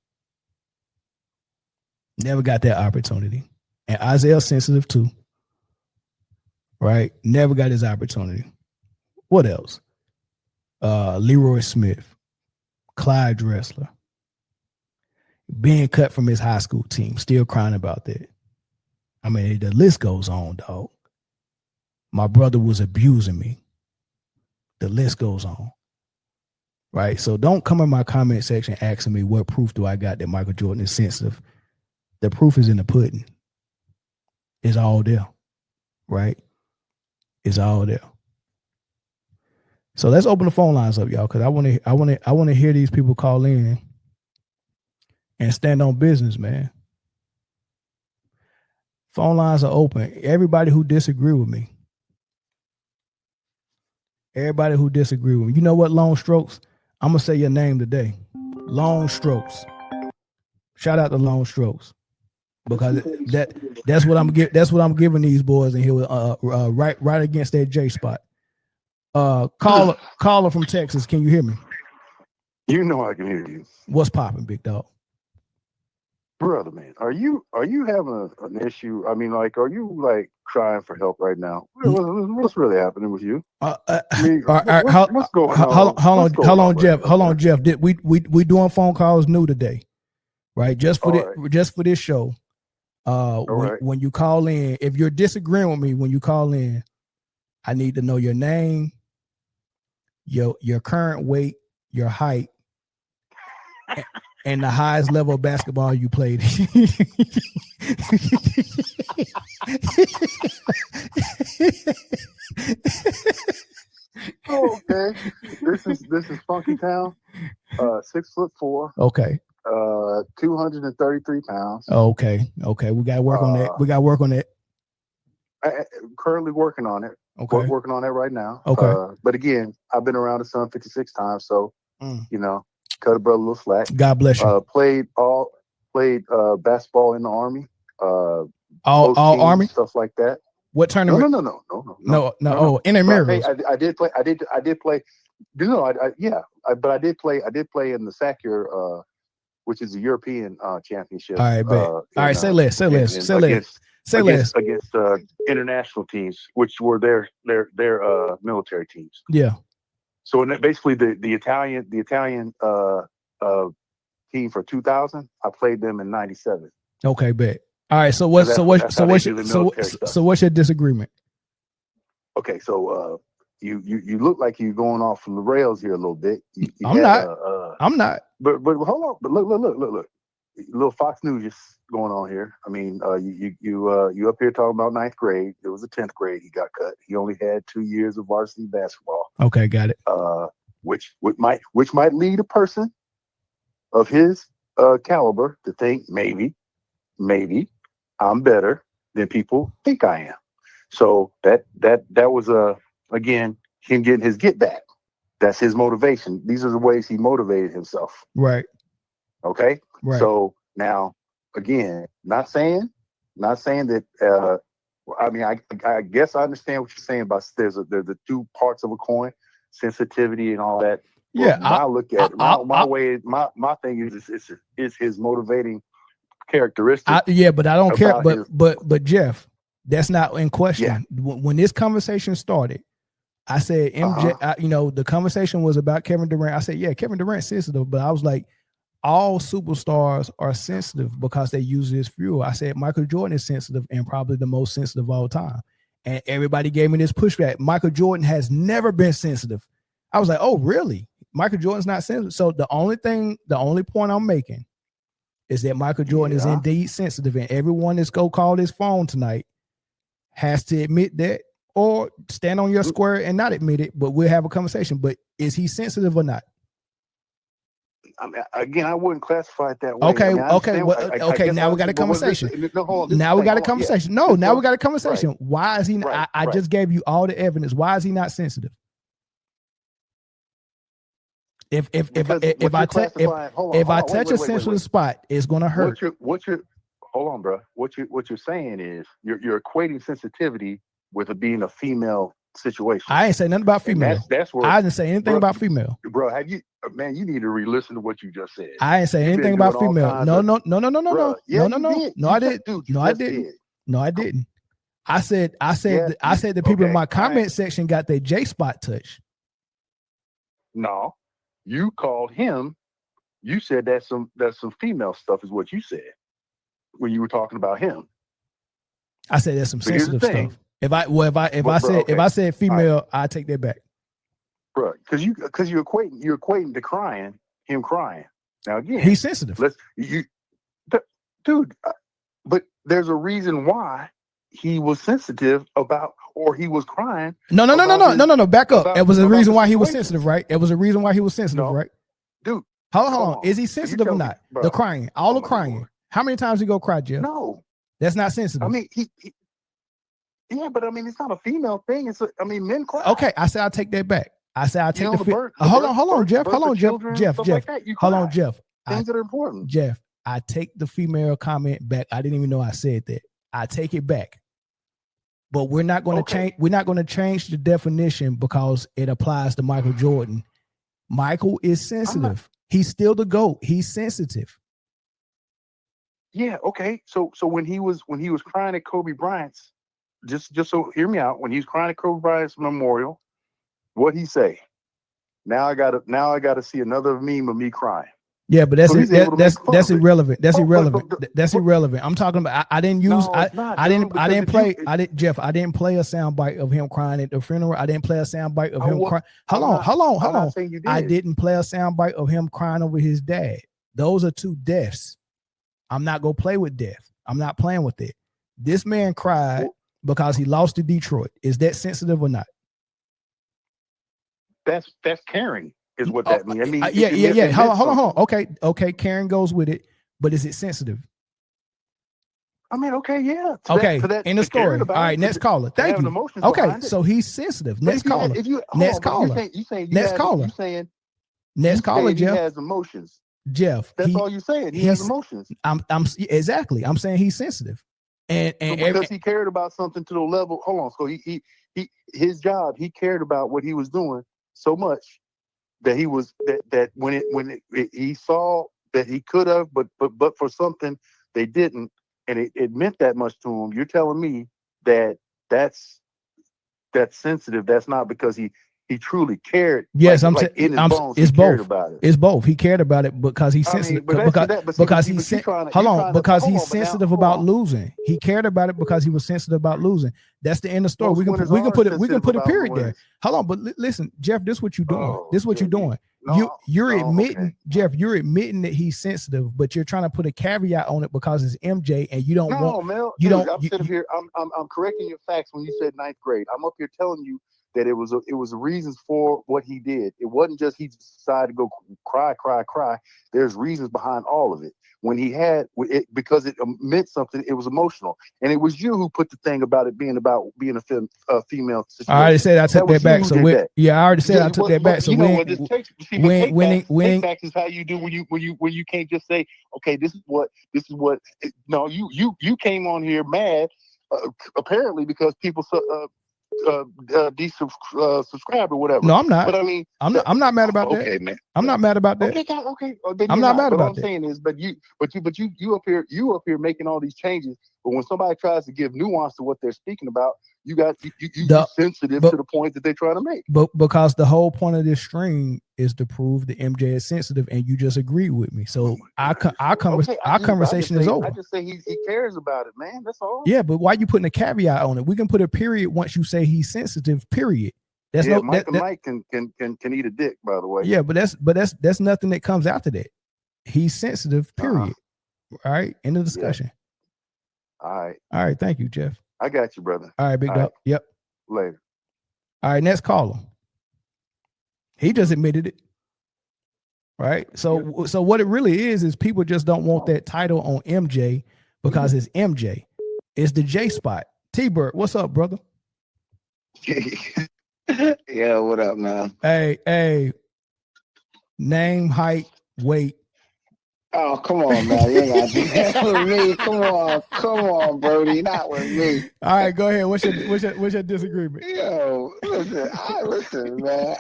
Never got that opportunity. And Isaiah's sensitive too. Right? Never got his opportunity. What else? Leroy Smith, Clyde Dressler, being cut from his high school team, still crying about that. I mean, the list goes on, dog. My brother was abusing me. The list goes on. Right? So don't come in my comment section asking me what proof do I got that Michael Jordan is sensitive. The proof is in the pudding. It's all there. Right? It's all there. So let's open the phone lines up, y'all, because I want to hear these people call in and stand on business, man. Phone lines are open. Everybody who disagree with me. Everybody who disagree with me. You know what, Long Strokes? I'm gonna say your name today. Long Strokes. Shout out to Long Strokes. Because that's what I'm giving these boys in here right against that J spot. Caller from Texas, can you hear me? You know I can hear you. What's popping, big dog? Brother, man, are you having an issue? I mean, like, are you like crying for help right now? What's really happening with you? What's going on? Hold on, Jeff. Hold on, Jeff. We doing phone calls new today, right? Just for this show. When you call in, if you're disagreeing with me when you call in, I need to know your name, your current weight, your height, and the highest level of basketball you played. Oh, okay. This is Funky Town. 6'4". Okay. 233 pounds. Okay. We got to work on that. We got to work on that. Currently working on it. Okay. Working on that right now. Okay. But again, I've been around the sun 56 times, so you know, cut a brother a little slack. God bless you. Played basketball in the Army. All Army stuff like that. What tournament? No. Oh, intramurals. I did play. But I did play in the SACUR, which is the European championship. All right, bet. All right, say less. Against international teams, which were their military teams. Yeah. So basically, the Italian team for 2000, I played them in '97. Okay, bet. All right. So what's your disagreement? Okay, so you look like you're going off from the rails here a little bit. I'm not. But hold on. But look. Little Fox News just going on here. I mean, you up here talking about 9th grade. It was the 10th grade. He got cut. He only had 2 years of varsity basketball. Okay, got it. Which might lead a person of his caliber to think maybe I'm better than people think I am. So that was again him getting his get back. That's his motivation. These are the ways he motivated himself. Right. Okay. Right. So now, again, not saying that. I mean, I guess I understand what you're saying about there's the two parts of a coin, sensitivity and all that. Yeah. Well, I look at it. My thing is his motivating characteristic. But I don't care. But Jeff, that's not in question. Yeah. When this conversation started, I said MJ. The conversation was about Kevin Durant. I said, yeah, Kevin Durant's sensitive, but I was like, all superstars are sensitive because they use this fuel. I said Michael Jordan is sensitive and probably the most sensitive of all time. And everybody gave me this pushback. Michael Jordan has never been sensitive. I was like, oh, really? Michael Jordan's not sensitive. So the only point I'm making is that Michael Jordan is indeed sensitive, and everyone that's go call his phone tonight has to admit that or stand on your square and not admit it, but we'll have a conversation. But is he sensitive or not? again, I wouldn't classify it that way. Okay, I mean, I okay, understand- well, I okay. guess Now we got a honestly, but what this- conversation. no, hold on, this is Now the we thing, got a hold on, yeah. conversation. No, This now is- we got a conversation. Right. Why is he? Right, I right. just gave you all the evidence. Why is he not sensitive? If I touch a sensitive spot, it's gonna hurt. Hold on, bro. What you're saying is you're equating sensitivity with it being a female situation. I ain't say nothing about female. That's where I didn't say anything about female. Bro, have you, man? You need to re-listen to what you just said. I ain't say anything about female. No. Yeah, No, I didn't. Dude, no, I didn't. No, I didn't. I said the people in my comment section got their J spot touched. No, you called him. You said that's some female stuff is what you said when you were talking about him. I said that's some But here's the sensitive thing. stuff. If I said female, right. I take that back. Bro, because you're equating to crying, him crying. Now again, he's sensitive. Dude, but there's a reason why he was sensitive about, or he was crying. No. Back up. It was a reason why he was sensitive, right? It was a reason why he was sensitive, right? Dude, hold on. Is he sensitive or not? The crying, all the crying. Lord. How many times he go cry, Jeff? No, that's not sensitive. I mean, yeah, but I mean, it's not a female thing. Men cry. Okay, I said I'll take that back. I said I'll take hold on, Jeff. Hold on, Jeff. Hold on, Jeff. Things that are important. Jeff, I take the female comment back. I didn't even know I said that. I take it back. But we're not going to change. We're not going to change the definition because it applies to Michael Jordan. Michael is sensitive. He's still the GOAT. He's sensitive. Yeah. Okay. So when he was crying at Kobe Bryant's, just so hear me out. When he was crying at Kobe Bryant's memorial, what'd he say? Now I gotta see another meme of me crying. Yeah, but that's irrelevant. That's irrelevant. That's irrelevant. I'm talking about. I didn't use. I didn't play a soundbite of him crying at the funeral. I didn't play a soundbite of him crying. Hold on. I didn't play a soundbite of him crying over his dad. Those are two deaths. I'm not gonna play with death. I'm not playing with it. This man cried because he lost to Detroit. Is that sensitive or not? That's caring. Is what that means. I mean, yeah. Hold on. Okay. Karen goes with it, but is it sensitive? I mean, okay, yeah. Okay. In the story. All right. Next caller. Thank you. Okay. So he's sensitive. Next caller. Next caller. Next caller. Next caller. Jeff. He has emotions. Jeff. That's all you're saying. He has emotions. I'm exactly. I'm saying he's sensitive, and because he cared about something to the level. Hold on. So he his job. He cared about what he was doing so much. That he was that when he saw that he could have, but for something they didn't, and it meant that much to him. You're telling me that's sensitive. That's not because he truly cared. Yes, it's both. About it. It's both. He cared about it because he's sensitive. Because he's sensitive about losing. He cared about it because he was sensitive about losing. That's the end of the story. We can put a period there. Hold on, but listen, Jeff. This is what you're doing. This is what you're doing. You're admitting, Jeff. You're admitting that he's sensitive, but you're trying to put a caveat on it because it's MJ, and you don't want. Mel, you don't. I'm sitting here. I'm correcting your facts when you said ninth grade. I'm up here telling you that it was reasons for what he did. It wasn't just he decided to go cry. There's reasons behind all of it. When he had it, because it meant something, it was emotional, and it was you who put the thing about it being a female situation. I already said I took that back. So I already said I took that back. So take back is how you do when you can't just say, okay, this is what. No, you came on here mad, apparently because people subscribe or whatever. No, I'm not. But I mean, I'm not mad about that. Okay, man. I'm not mad about that. Okay. I'm not mad about that. What I'm saying is, but you up here making all these changes. But when somebody tries to give nuance to what they're speaking about, you're sensitive to the point that they're trying to make. But because the whole point of this stream is to prove that MJ is sensitive, and you just agree with me. So our conversation is over. I just say he cares about it, man. That's all. Yeah, but why are you putting a caveat on it? We can put a period once you say he's sensitive. Period. That's Mike can eat a dick, by the way. Yeah, but that's nothing that comes after that. He's sensitive. Period. All right. End of discussion. Yeah. All right. Thank you, Jeff. I got you, brother. All right, big dog. Yep. Later. All right, next caller. He just admitted it. right? So what it really is people just don't want that title on MJ because it's MJ. It's the J spot. T-Bird, what's up, brother? Yeah, what up, man? Hey, name, height, weight. Oh, come on, man. You ain't gotta do that with me. Come on, Brody. Not with me. All right, go ahead. What's your disagreement? Yo, listen, man.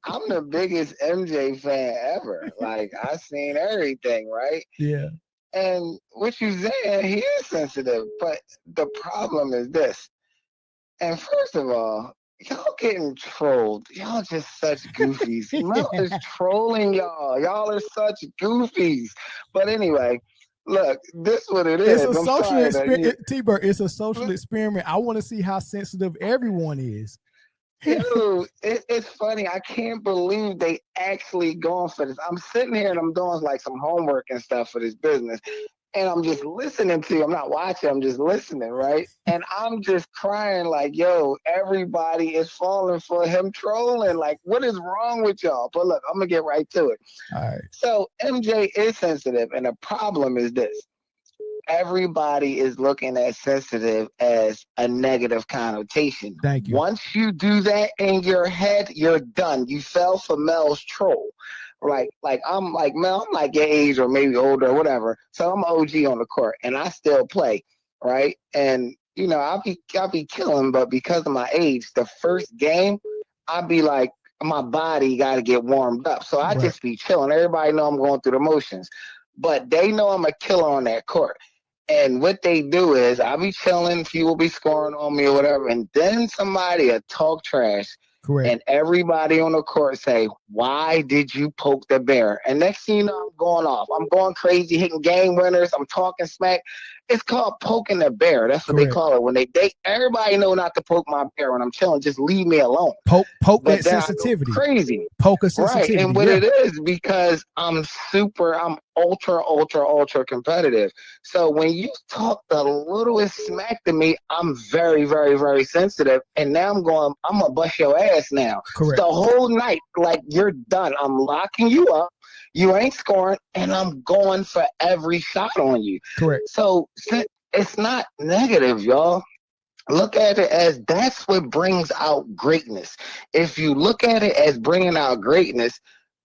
I'm the biggest MJ fan ever. Like, I've seen everything, right? Yeah. And what you saying, he is sensitive. But the problem is this. And first of all, y'all getting trolled. Y'all just such goofies. Mel is trolling y'all. Y'all are such goofies. But anyway, look, this is what it is. It's a social experiment, T-Bird. It's a social experiment. I want to see how sensitive everyone is. Dude, it's funny. I can't believe they actually going for this. I'm sitting here and I'm doing like some homework and stuff for this business. And I'm just listening to you. I'm not watching. I'm just listening, right? And I'm just crying like, yo, everybody is falling for him trolling. Like, what is wrong with y'all? But look, I'm going to get right to it. All right. So MJ is sensitive. And the problem is this. Everybody is looking at sensitive as a negative connotation. Thank you. Once you do that in your head, you're done. You fell for Mel's troll. Like I'm like Mel, I'm like your age or maybe older or whatever. So I'm OG on the court and I still play, right? And you know, I'll be killing, but because of my age, the first game, I'll be like my body gotta get warmed up. So I just be chilling. Everybody know I'm going through the motions. But they know I'm a killer on that court. And what they do is I'll be chilling, people be scoring on me or whatever, and then somebody will talk trash. Correct. And everybody on the court say, why did you poke the bear? And next thing you know, I'm going off. I'm going crazy, hitting game winners. I'm talking smack. It's called poking the bear. That's what they call it. When they everybody know not to poke my bear when I'm chilling. Just leave me alone. Poke that sensitivity. Crazy. Poke a sensitivity. Right. And what it is, because I'm ultra competitive. So when you talk the littlest smack to me, I'm very, very, very sensitive. And now I'm going to bust your ass now. Correct. The whole night, like you're done. I'm locking you up. You ain't scoring, and I'm going for every shot on you. Correct. So it's not negative, y'all. Look at it as that's what brings out greatness. If you look at it as bringing out greatness,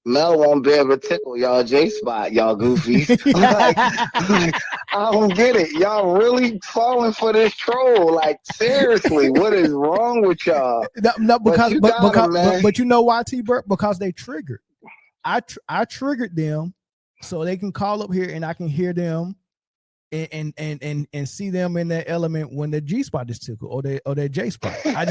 Mel won't be able to tickle y'all J-spot, y'all goofies. like, I don't get it. Y'all really falling for this troll. Like, seriously, what is wrong with y'all? No, but you know why, T-Bird? Because they triggered. I triggered them so they can call up here and I can hear them and see them in that element when the G spot is tickled or their J spot. I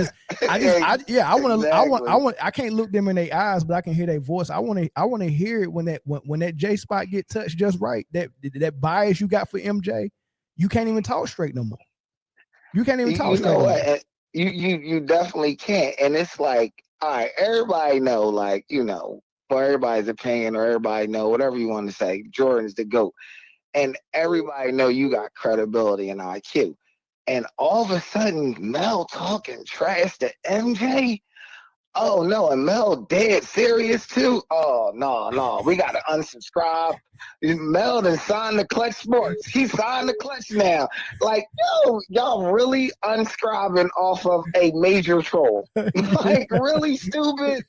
can't look them in their eyes, but I can hear their voice. I want to hear it when that J spot get touched just right. That bias you got for MJ, you can't even talk straight no more. You can't even talk straight no more. You definitely can't. And it's like, all right, everybody know, like, you know, for everybody's opinion or everybody know, whatever you want to say, Jordan's the GOAT. And everybody know you got credibility and IQ. And all of a sudden, Mel talking trash to MJ? Oh, no, and Mel dead serious, too? Oh, no, we got to unsubscribe. Mel done signed the Clutch Sports. He signed the Clutch now. Like, yo, y'all really unscribing off of a major troll. Like, really stupid?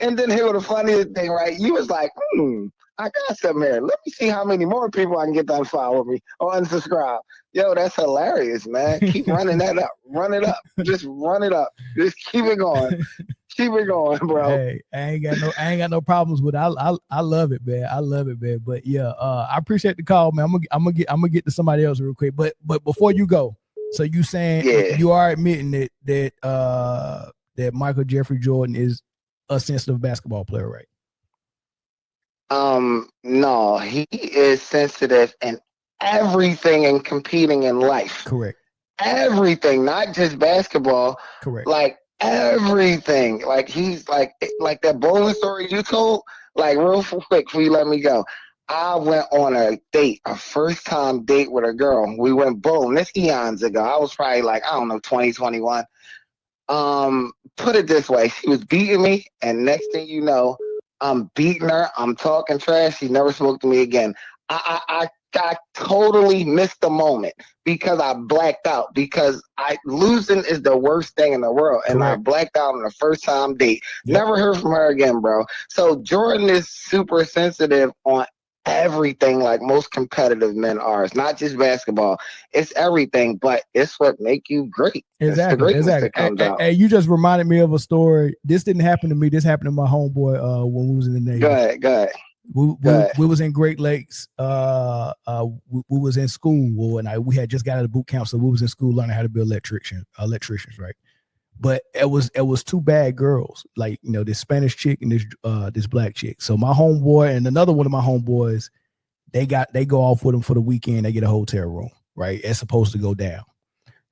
And then here was the funniest thing, right? You was like, I got something here. Let me see how many more people I can get to unfollow me or unsubscribe. Yo, that's hilarious, man. Keep running that up. Run it up. Just run it up. Just keep it going. Keep it going, bro. Hey, I ain't got no problems with it. I love it, man. I love it, man. But yeah, I appreciate the call, man. I'm gonna get to somebody else real quick. But before you go, so you saying you are admitting that Michael Jeffrey Jordan is a sensitive basketball player, right? No, he is sensitive in everything and competing in life. Correct. Everything, not just basketball. Correct. Like everything. Like he's like that bowling story you told. Like real quick before you let me go. I went on a first time date with a girl. We went bowling. This eons ago. I was probably like, I don't know, 20, 21. Put it this way. She was beating me, and next thing you know, I'm beating her. I'm talking trash. She never spoke to me again. I totally missed the moment because I blacked out, because losing is the worst thing in the world. And Correct. I blacked out on the first time date. Yep. Never heard from her again, bro. So Jordan is super sensitive on everything, like most competitive men are. It's not just basketball, it's everything, but it's what make you great. Exactly. Hey, you just reminded me of a story. This didn't happen to me. This happened to my homeboy when we was in the Navy. Go ahead. We was in Great Lakes. We was in school, and we had just got out of boot camp, so we was in school learning how to be electricians, right? But it was two bad girls, like, you know, this Spanish chick and this black chick. So my homeboy and another one of my homeboys, they go off with them for the weekend. They get a hotel room, right? It's supposed to go down.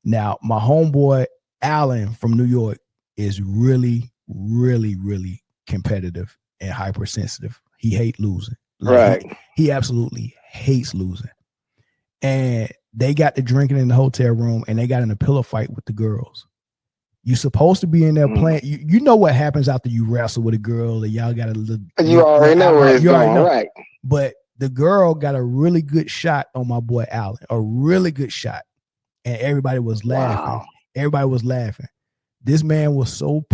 Now my homeboy Alan from New York is really, really, really competitive and hypersensitive. He hates losing. Right. He absolutely hates losing. And they got to drinking in the hotel room, and they got in a pillow fight with the girls. You're supposed to be in there playing. You know what happens after you wrestle with a girl, and y'all got a little. You already know where it's going, right? But the girl got a really good shot on my boy Alan, a really good shot, and everybody was laughing. Wow. Everybody was laughing. This man was so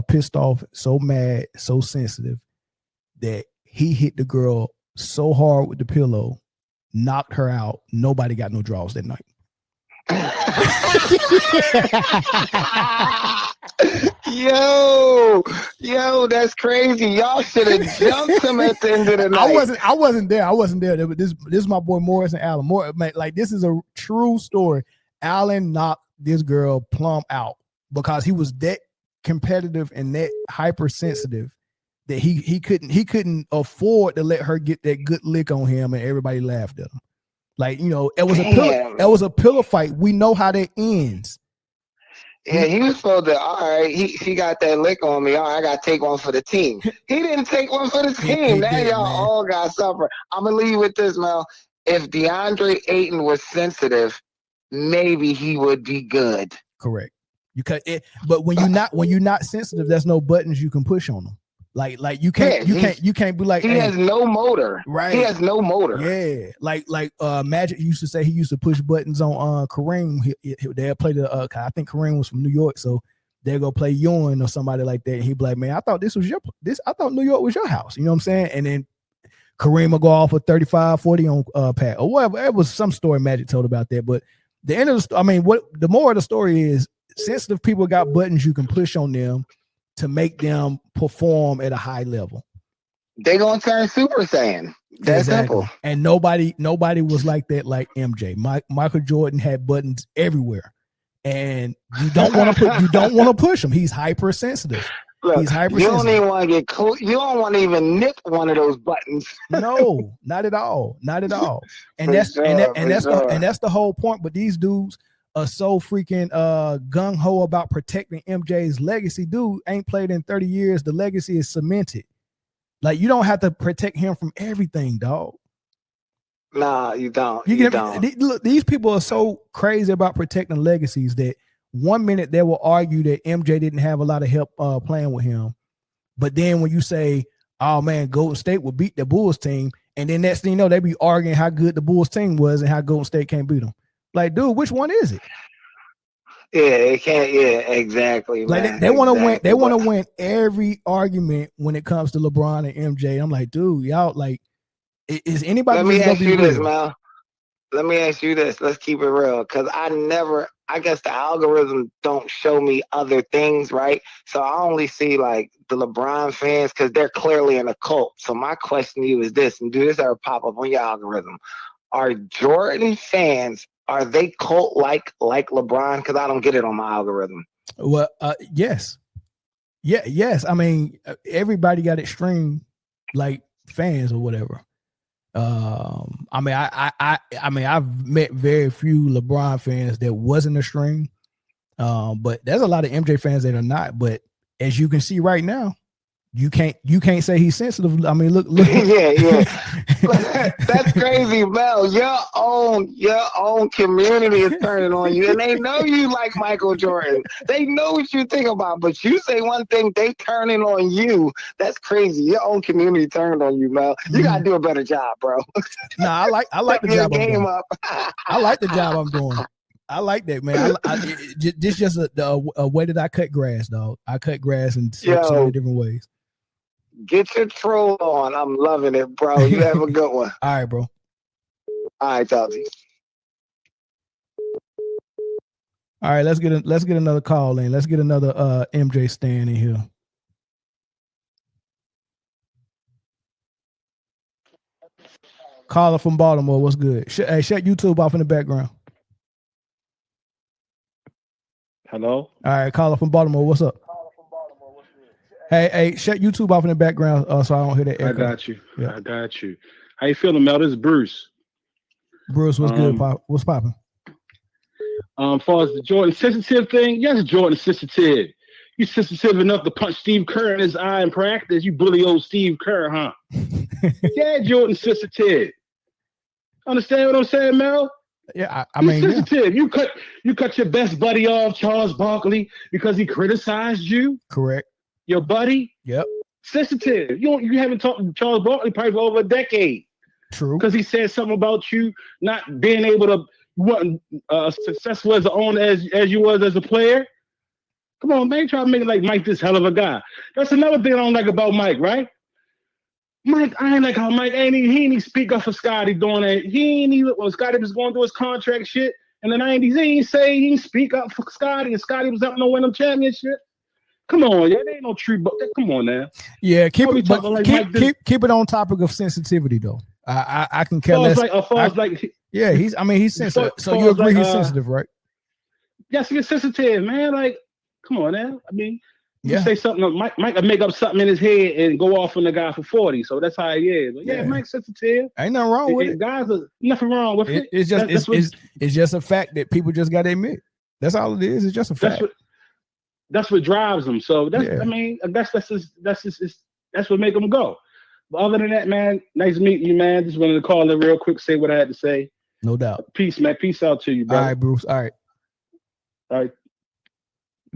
pissed off, so mad, so sensitive that he hit the girl so hard with the pillow, knocked her out. Nobody got no draws that night. yo, that's crazy. Y'all should have jumped him at the end of the night. I wasn't there. This is my boy Morris and Alan. Like, this is a true story. Alan knocked this girl plumb out because he was that competitive and that hypersensitive that he couldn't afford to let her get that good lick on him, and everybody laughed at him. Like, you know, it was a pillow fight. We know how that ends. Yeah, he was supposed to, all right, she got that lick on me. All right, I got to take one for the team. He didn't take one for the team. Now y'all all got suffer. I'm going to leave you with this, Mel. If DeAndre Ayton was sensitive, maybe he would be good. Correct. But when you're not sensitive, there's no buttons you can push on them. Like you can't be like, he has no motor. Right. He has no motor. Yeah. Like Magic used to say he used to push buttons on Kareem. They'll play I think Kareem was from New York, so they'll go play Ewing or somebody like that. And he'd be like, man, I thought I thought New York was your house. You know what I'm saying? And then Kareem will go off for 35, 40 on Pat or whatever. It was some story Magic told about that. But the end of the moral of the story is sensitive people got buttons you can push on them to make them perform at a high level. They gonna turn Super Saiyan. That's simple. And nobody was like that, like MJ. Michael Jordan had buttons everywhere, and you don't want to push him. He's hypersensitive. Look, he's hypersensitive. You don't even want to get close. You don't want to even nip one of those buttons. No, not at all. And that's the whole point. But these dudes are so freaking gung-ho about protecting MJ's legacy. Dude ain't played in 30 years. The legacy is cemented. Like, you don't have to protect him from everything, dog. Nah, you don't. Look, these people are so crazy about protecting legacies that one minute they will argue that MJ didn't have a lot of help playing with him. But then when you say, oh man, Golden State will beat the Bulls team, and then next thing you know, they be arguing how good the Bulls team was and how Golden State can't beat them. Like, dude, which one is it? Yeah, it can't. Yeah, exactly. Like, man. they want to win. They want to win every argument when it comes to LeBron and MJ. I'm like, dude, y'all, like, is anybody? Let me ask you this, Mal. Let me ask you this. Let's keep it real, because I guess the algorithm don't show me other things, right? So I only see like the LeBron fans because they're clearly in a cult. So my question to you is this, and do this ever pop up on your algorithm? Are Jordan fans, are they cult like LeBron? Because I don't get it on my algorithm. Well, yes. Yeah, yes. I mean, everybody got extreme like fans or whatever. I mean, I've met very few LeBron fans that wasn't extreme. But there's a lot of MJ fans that are not. But as you can see right now, You can't say he's sensitive. I mean, look. yeah. That's crazy, Mel. Your own community is turning on you, and they know you like Michael Jordan. They know what you think about, but you say one thing, they turning on you. That's crazy. Your own community turned on you, Mel. You gotta do a better job, bro. No, I like the job I'm doing. Up. I like the job I'm doing. I like that, man. This just a way that I cut grass, dog. I cut grass in so many different ways. Get your troll on. I'm loving it, bro. You have a good one. All right, bro. All right, talk to you. All right, let's get another call in. Let's get another MJ Stan in here. Caller from Baltimore, what's good? Hey, shut YouTube off in the background. Hello? All right, caller from Baltimore, what's up? Hey, shut YouTube off in the background so I don't hear that echo. I got you. Yeah. I got you. How you feeling, Mel? This is Bruce. Bruce, what's good, Pop? What's popping? As far as the Jordan sensitive thing, yes, Jordan sensitive. You sensitive enough to punch Steve Kerr in his eye in practice. You bully old Steve Kerr, huh? Yeah, Jordan sensitive. Understand what I'm saying, Mel? Yeah, I mean, sensitive. Yeah. You cut your best buddy off, Charles Barkley, because he criticized you. Correct. Your buddy. Yep. Sensitive. You haven't talked to Charles Barkley probably for over a decade. True. Because he said something about you not being able to wasn't successful as an owner as you was as a player. Come on, man, try to make it like Mike this hell of a guy. That's another thing I don't like about Mike, right? Mike, I ain't like how Mike he ain't speak up for Scotty doing that. He ain't even when Scotty was going through his contract shit in the 90s, he ain't speak up for Scotty, and Scotty was up to win them championship. Come on, yeah, there ain't no tree, but come on now. Yeah, keep it on topic of sensitivity though. I can care less. Yeah, he's sensitive. So you agree he's sensitive, right? Yes, he's sensitive, man. Like, come on now. I mean, you say something, Mike can make up something in his head and go off on the guy for 40. So that's how he is. But yeah, Mike's sensitive. Ain't nothing wrong with it. Guys are nothing wrong with it. It's just a fact that people just gotta admit. That's all it is. It's just a fact. That's what drives them. So I mean, that's what make them go. But other than that, man, nice meeting you, man. Just wanted to call in real quick, say what I had to say. No doubt. Peace, man. Peace out to you, bro. All right, Bruce. All right.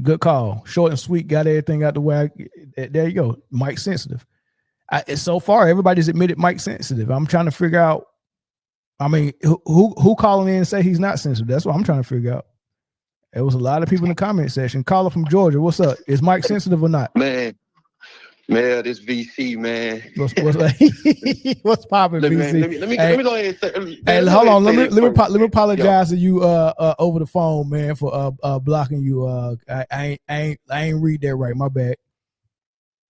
Good call. Short and sweet. Got everything out the way. There you go. Mike's sensitive. So far, everybody's admitted Mike's sensitive. I'm trying to figure out. I mean, who calling in and say he's not sensitive? That's what I'm trying to figure out. There was a lot of people in the comment section. Caller from Georgia, what's up? Is Mike sensitive or not? Man, this VC, man. What's popping, VC? Let me go ahead and say. Hold on. Let me apologize to you over the phone, man, for blocking you. I ain't read that right. My bad.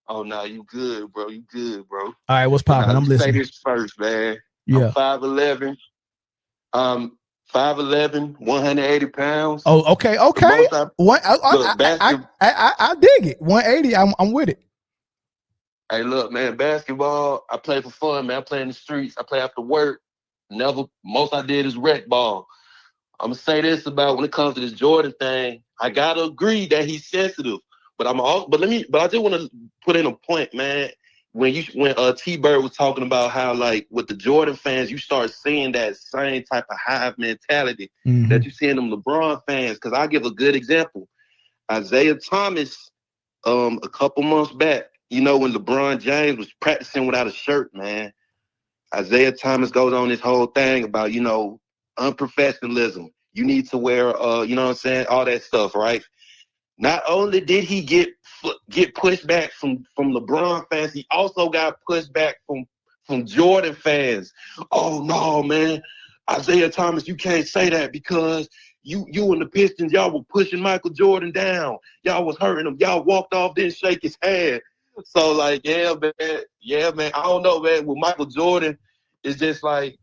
Oh no, you good, bro. You good, bro. All right, what's popping? I'm listening. Say this first, man. Yeah. I'm 5'11". 5'11", 180 pounds. Oh, okay. I dig it. 180. I'm with it. Hey, look, man, basketball, I play for fun, man. I play in the streets. I play after work. Most I did is rec ball. I'm going to say this about when it comes to this Jordan thing. I got to agree that he's sensitive. But I just want to put in a point, man. When T-Bird was talking about how, like, with the Jordan fans, you start seeing that same type of hive mentality that you see in them LeBron fans. Because I'll give a good example. Isaiah Thomas, a couple months back, you know, when LeBron James was practicing without a shirt, man, Isaiah Thomas goes on this whole thing about, you know, unprofessionalism. You need to wear, you know what I'm saying, all that stuff, right? Not only did he get pushed back from LeBron fans, he also got pushed back from Jordan fans. Oh, no, man. Isaiah Thomas, you can't say that because you and the Pistons, y'all were pushing Michael Jordan down. Y'all was hurting him. Y'all walked off, didn't shake his hand. So, like, yeah, man. I don't know, man. With Michael Jordan, it's just like,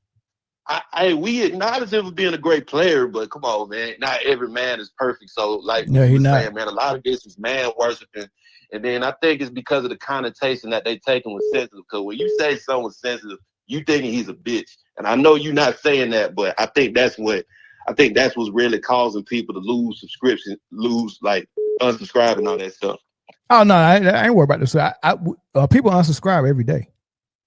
we acknowledge him for being a great player, but come on, man. Not every man is perfect. So, like you were saying, man, a lot of this is man worshiping. And then I think it's because of the connotation that they taking with sensitive. Because when you say someone's sensitive, you thinking he's a bitch. And I know you're not saying that, but I think that's what's really causing people to lose subscription, like unsubscribing, all that stuff. Oh no, I ain't worried about this. People unsubscribe every day.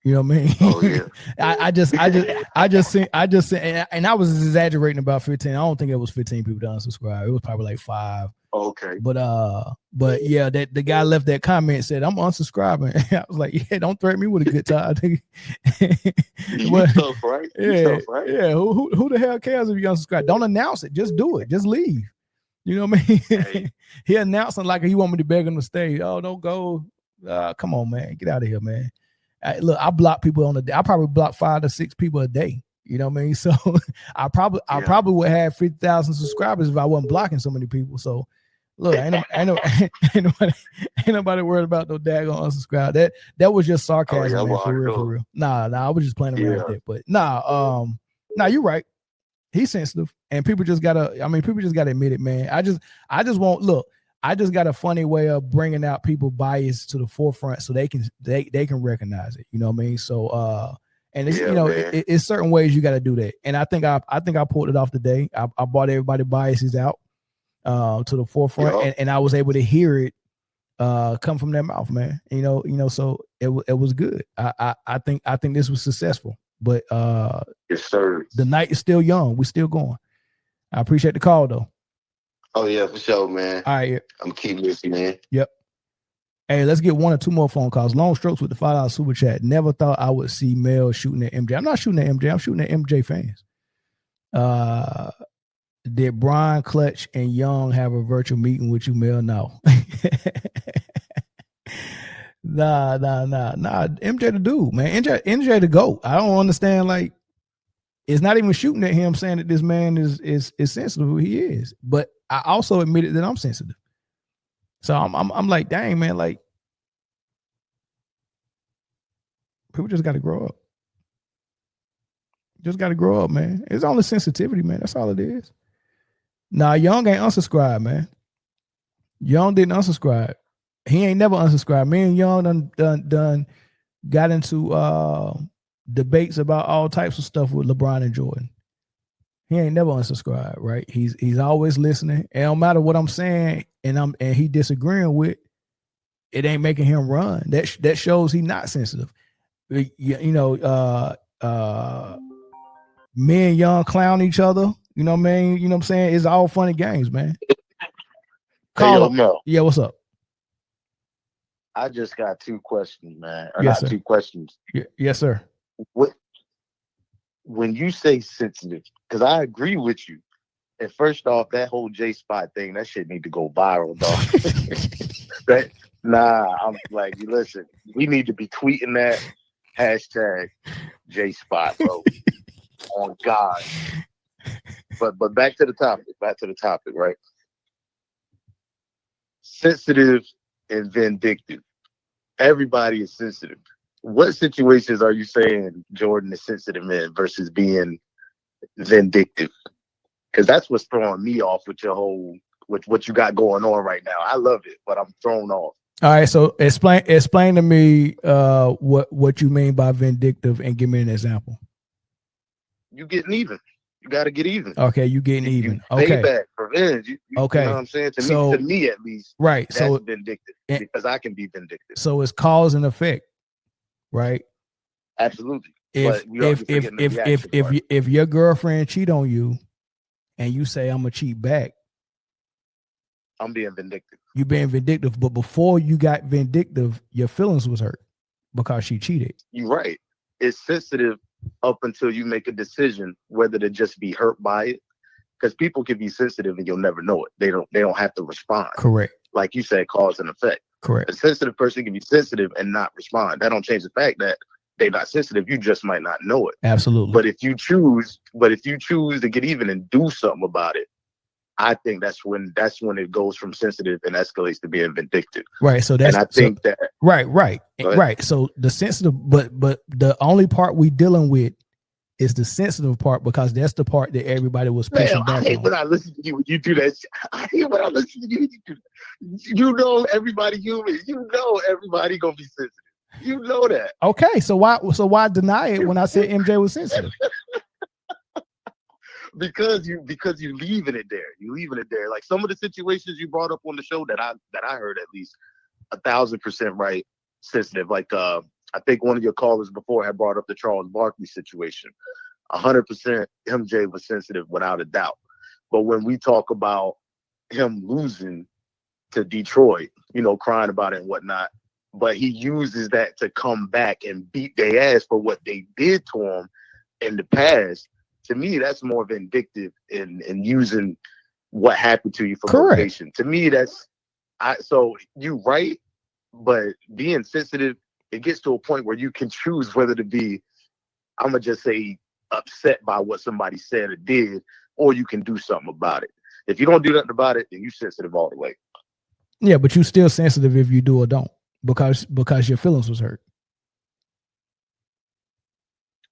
You know what I mean? Oh yeah. I just seen, and I was exaggerating about 15. I don't think it was 15 people that unsubscribed. It was probably like 5. Okay. But yeah, that the guy left that comment, said, I'm unsubscribing. I was like, yeah, don't threaten me with a good time. You tough, right? Yeah, yeah. Who the hell cares if you unsubscribe? Don't announce it. Just do it. Just leave. You know what I mean? Hey. He announced it like he want me to beg him to stay. Oh, don't go. Come on, man. Get out of here, man. Look, I block people on a day. I probably block 5 to 6 people a day. You know what I mean? So I probably would have 50,000 subscribers if I wasn't blocking so many people. So look, ain't nobody worried about no daggone unsubscribe. That was just sarcasm, man. For real. Nah, I was just playing around with it. But nah, you're right. He's sensitive, and people just gotta admit it, man. I just got a funny way of bringing out people bias to the forefront so they can recognize it. You know what I mean? So and it's it's certain ways you got to do that. And I think I pulled it off today. I brought everybody biases out to the forefront, and I was able to hear it come from their mouth, man. You know, so it was good. I think this was successful. But yes, sir. The night is still young. We're still going. I appreciate the call though. Oh yeah, for sure, man. All right, I'm keeping this, man. Yep. Hey, let's get 1 or 2 more phone calls. Long Strokes with the $5 super chat. Never thought I would see Mel shooting at MJ. I'm not shooting at MJ. I'm shooting at MJ fans. Did Brian, Clutch, and Young have a virtual meeting with you, Mel? No. Nah. MJ the dude, man. MJ the GOAT. I don't understand. Like, it's not even shooting at him saying that this man is sensitive who he is. But I also admitted that I'm sensitive. So I'm like, dang, man, like, people just got to grow up. Just got to grow up, man. It's only sensitivity, man. That's all it is. Nah, Young ain't unsubscribed, man. Young didn't unsubscribe. He ain't never unsubscribed. Me and Young done got into debates about all types of stuff with LeBron and Jordan. He ain't never unsubscribed, right? He's always listening. And no matter what I'm saying and he disagreeing with, it ain't making him run. That shows he's not sensitive. You know, me and Young clown each other. You know what I mean? You know what I'm saying? It's all fun and games, man. Call up. Mel. Yeah, what's up? I just got 2 questions, man. Or yes, not sir. 2 questions. Yes, sir. When you say sensitive, because I agree with you. And first off, that whole J Spot thing, that shit need to go viral, dog. I'm like, listen, we need to be tweeting that hashtag J Spot, bro. On God. But back to the topic, right? Sensitive and vindictive. Everybody is sensitive. What situations are you saying Jordan is sensitive in versus being vindictive? Because that's what's throwing me off with with what you got going on right now. I love it, but I'm thrown off. All right, so explain to me what you mean by vindictive and give me an example. You getting even. You got to get even. Okay, you getting even. Okay. Payback, revenge. Okay. You know what I'm saying? To me at least. Right. That's so vindictive because I can be vindictive. So it's cause and effect, right? Absolutely. If your girlfriend cheat on you and you say I'm gonna cheat back, I'm being vindictive. You being vindictive, but before you got vindictive, your feelings was hurt because she cheated. You're right. It's sensitive up until you make a decision whether to just be hurt by it, because people can be sensitive and you'll never know it. They don't have to respond. Correct. Like you said, cause and effect. Correct. A sensitive person can be sensitive and not respond. That don't change the fact that they're not sensitive. You just might not know it. Absolutely. But if you choose to get even and do something about it, I think that's when it goes from sensitive and escalates to being vindictive. Right. So that's right. So the sensitive, but the only part we dealing with is the sensitive part, because that's the part that everybody was pushing back on. I hate when I listen to you when you do that. I hate when I listen to you when you do that. You know everybody human. You know everybody gonna be sensitive. You know that. Okay. So why deny it when I said MJ was sensitive? Because you leaving it there. You leaving it there. Like some of the situations you brought up on the show that I heard, at least, 1,000% right. Sensitive. Like I think one of your callers before had brought up the Charles Barkley situation. 100% MJ was sensitive without a doubt. But when we talk about him losing to Detroit, you know, crying about it and whatnot, but he uses that to come back and beat their ass for what they did to him in the past. To me, that's more vindictive in using what happened to you for motivation. To me, so you right, but being sensitive, it gets to a point where you can choose whether to be, I'm gonna just say, upset by what somebody said or did, or you can do something about it. If you don't do nothing about it, then you're sensitive all the way. Yeah, but you're still sensitive if you do or don't, because your feelings was hurt.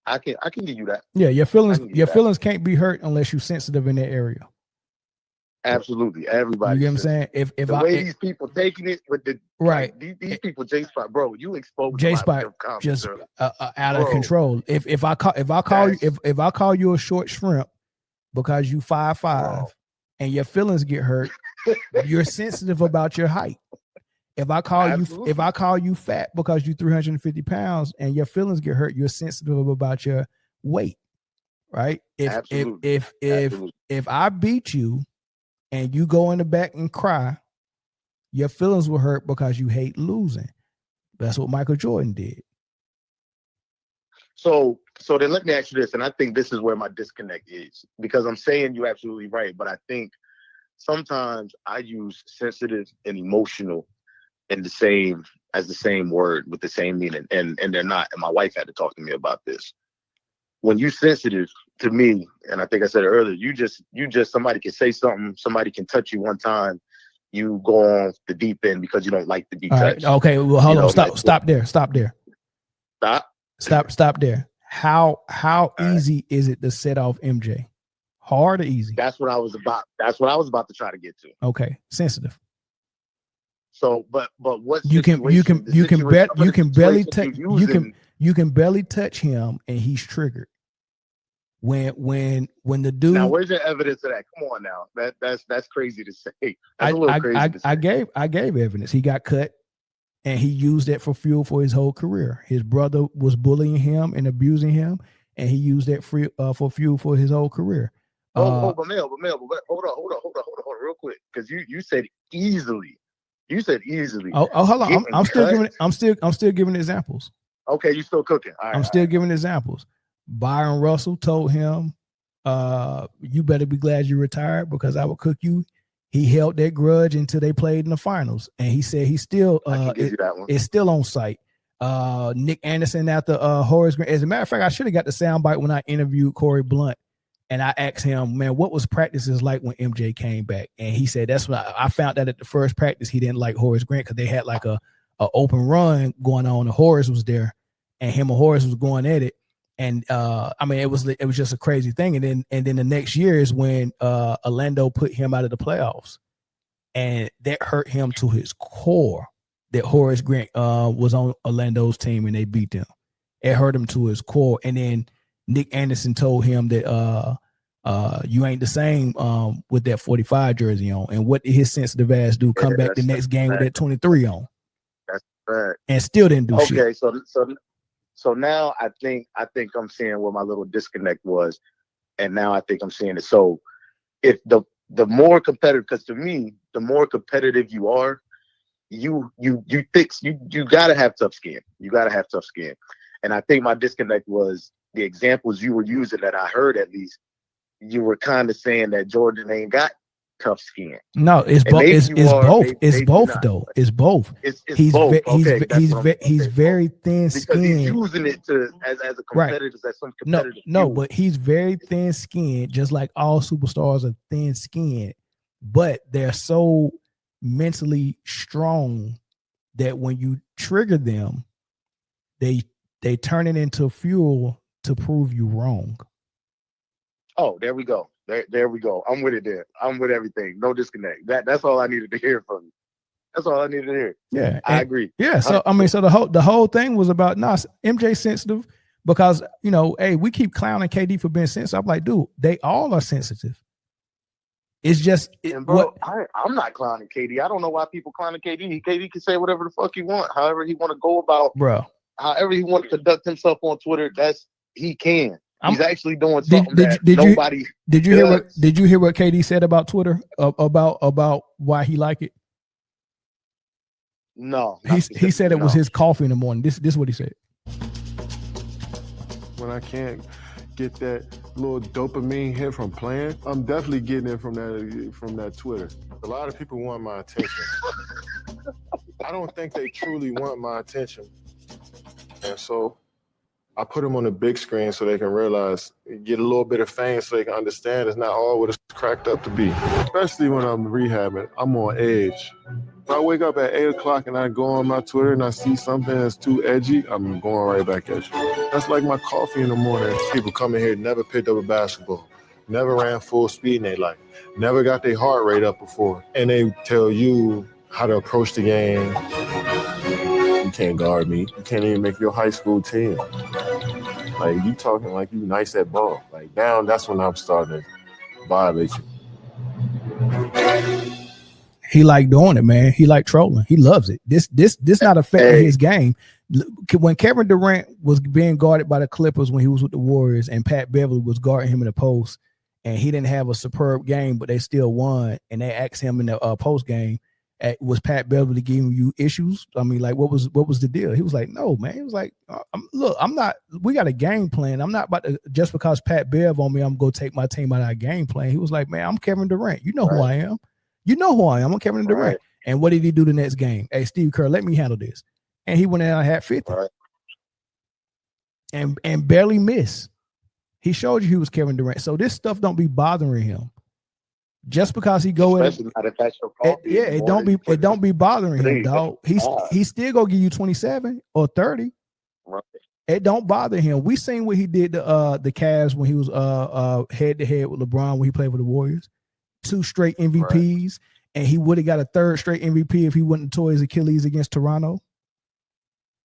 I can give you that. Yeah, your feelings can't be hurt unless you're sensitive in that area. Absolutely, everybody. You get what I'm saying? If the way these people taking it with the right, like, these people, J-Spot, bro, you exposed J-Spot just out of control. If I call you a short shrimp because you 5'5" and your feelings get hurt, you're sensitive about your height. If I call you fat because you 350 pounds and your feelings get hurt, you're sensitive about your weight, right? If I beat you and you go in the back and cry, your feelings will hurt because you hate losing. That's what Michael Jordan did. So then let me ask you this, and I think this is where my disconnect is, because I'm saying you're absolutely right, but I think sometimes I use sensitive and emotional in the same word with the same meaning, and they're not. And my wife had to talk to me about this. When you sensitive, to me, and I think I said it earlier, you just somebody can say something, somebody can touch you one time, you go on the deep end because you don't like to be touched. Right. Okay, well, hold on, stop there. Stop there. How easy is it to set off MJ? Hard or easy? That's what I was about to try to get to. Okay, sensitive. So, but what you can barely touch him and he's triggered. When the dude, now where's your evidence of that? Come on now, that's crazy to say. That's a little crazy to say. I gave evidence. He got cut, and he used that for fuel for his whole career. His brother was bullying him and abusing him, and he used that for fuel for his whole career. But hold on, real quick, because you said easily. You said easily. Oh, hold on. I'm still giving examples. Okay, you still cooking. All right, I'm still giving examples. Byron Russell told him, you better be glad you retired because I will cook you. He held that grudge until they played in the finals. And he said he still it's still on site. Nick Anderson after Horace Grant. As a matter of fact, I should have got the soundbite when I interviewed Corey Blunt. And I asked him, man, what was practices like when MJ came back? And he said, that's what I found out at the first practice. He didn't like Horace Grant because they had like a open run going on. And Horace was there and him and Horace was going at it. And I mean, it was just a crazy thing. And then the next year is when Orlando put him out of the playoffs. And that hurt him to his core that Horace Grant was on Orlando's team and they beat them. It hurt him to his core. And then Nick Anderson told him that you ain't the same with that 45 jersey on. And what did his sensitive ass do? Come back the next game with that 23 on. That's right. And still didn't do shit. Okay, so now I think I'm seeing where my little disconnect was, and now I think I'm seeing it. So if the more competitive, because to me, the more competitive you are, you gotta have tough skin. You gotta have tough skin. And I think my disconnect was the examples you were using that I heard, at least you were kind of saying that Jordan ain't got tough skin. No, it's both. It's both. It's both though. It's both. He's both. He's very thin skinned. He's using it to as a competitor, right. As some competitive. No, but he's very thin skinned, just like all superstars are thin skinned. But they're so mentally strong that when you trigger them, they turn it into fuel to prove you wrong. Oh, there we go. There we go. I'm with it there. I'm with everything. No disconnect. That's all I needed to hear from you. That's all I needed to hear. Yeah. I agree. Yeah. So I mean, so the whole thing was about MJ sensitive because hey, we keep clowning KD for being sensitive. I'm like, dude, they all are sensitive. It's just And bro, I'm not clowning KD. I don't know why people clowning KD. KD can say whatever the fuck he want, however he want to go about, bro. However he want to conduct himself on Twitter. He can. He's actually doing something did nobody. Did you hear what KD said about Twitter about why he liked it? No, he said it was his coffee in the morning. This is what he said. When I can't get that little dopamine hit from playing, I'm definitely getting it from that Twitter. A lot of people want my attention. I don't think they truly want my attention, and so I put them on the big screen so they can realize, get a little bit of fame so they can understand it's not all what it's cracked up to be. Especially when I'm rehabbing, I'm on edge. If I wake up at 8 o'clock and I go on my Twitter and I see something that's too edgy, I'm going right back at you. That's like my coffee in the morning. People coming here never picked up a basketball, never ran full speed in their life, never got their heart rate up before. And they tell you how to approach the game. You can't guard me. You can't even make your high school team. Like, you talking like you nice at ball. Like, now that's when I'm starting to violate you. He like doing it, man. He like trolling. He loves it. This not affecting his game. When Kevin Durant was being guarded by the Clippers when he was with the Warriors, and Pat Beverly was guarding him in the post, and he didn't have a superb game, but they still won, and they asked him in the post game, was Pat Beverly giving you issues? I mean, like, what was the deal? He was like, no, man. He was like, look, I'm not. We got a game plan. I'm not about to, just because Pat Bev on me, I'm gonna take my team out of our game plan. He was like, man, I'm Kevin Durant. You know who I am. You know who I am. I'm Kevin Durant. Right. And what did he do the next game? Hey, Steve Kerr, let me handle this. And he went out and had 50. Right. And barely missed. He showed you he was Kevin Durant. So this stuff don't be bothering him. Just because he go in, it don't be bothering him, dog. He's still gonna give you 27 or 30. Right. It don't bother him. We seen what he did to the Cavs when he was head to head with LeBron when he played for the Warriors. 2 straight MVPs, right. And he would have got a 3rd straight MVP if he wouldn't tore his Achilles against Toronto.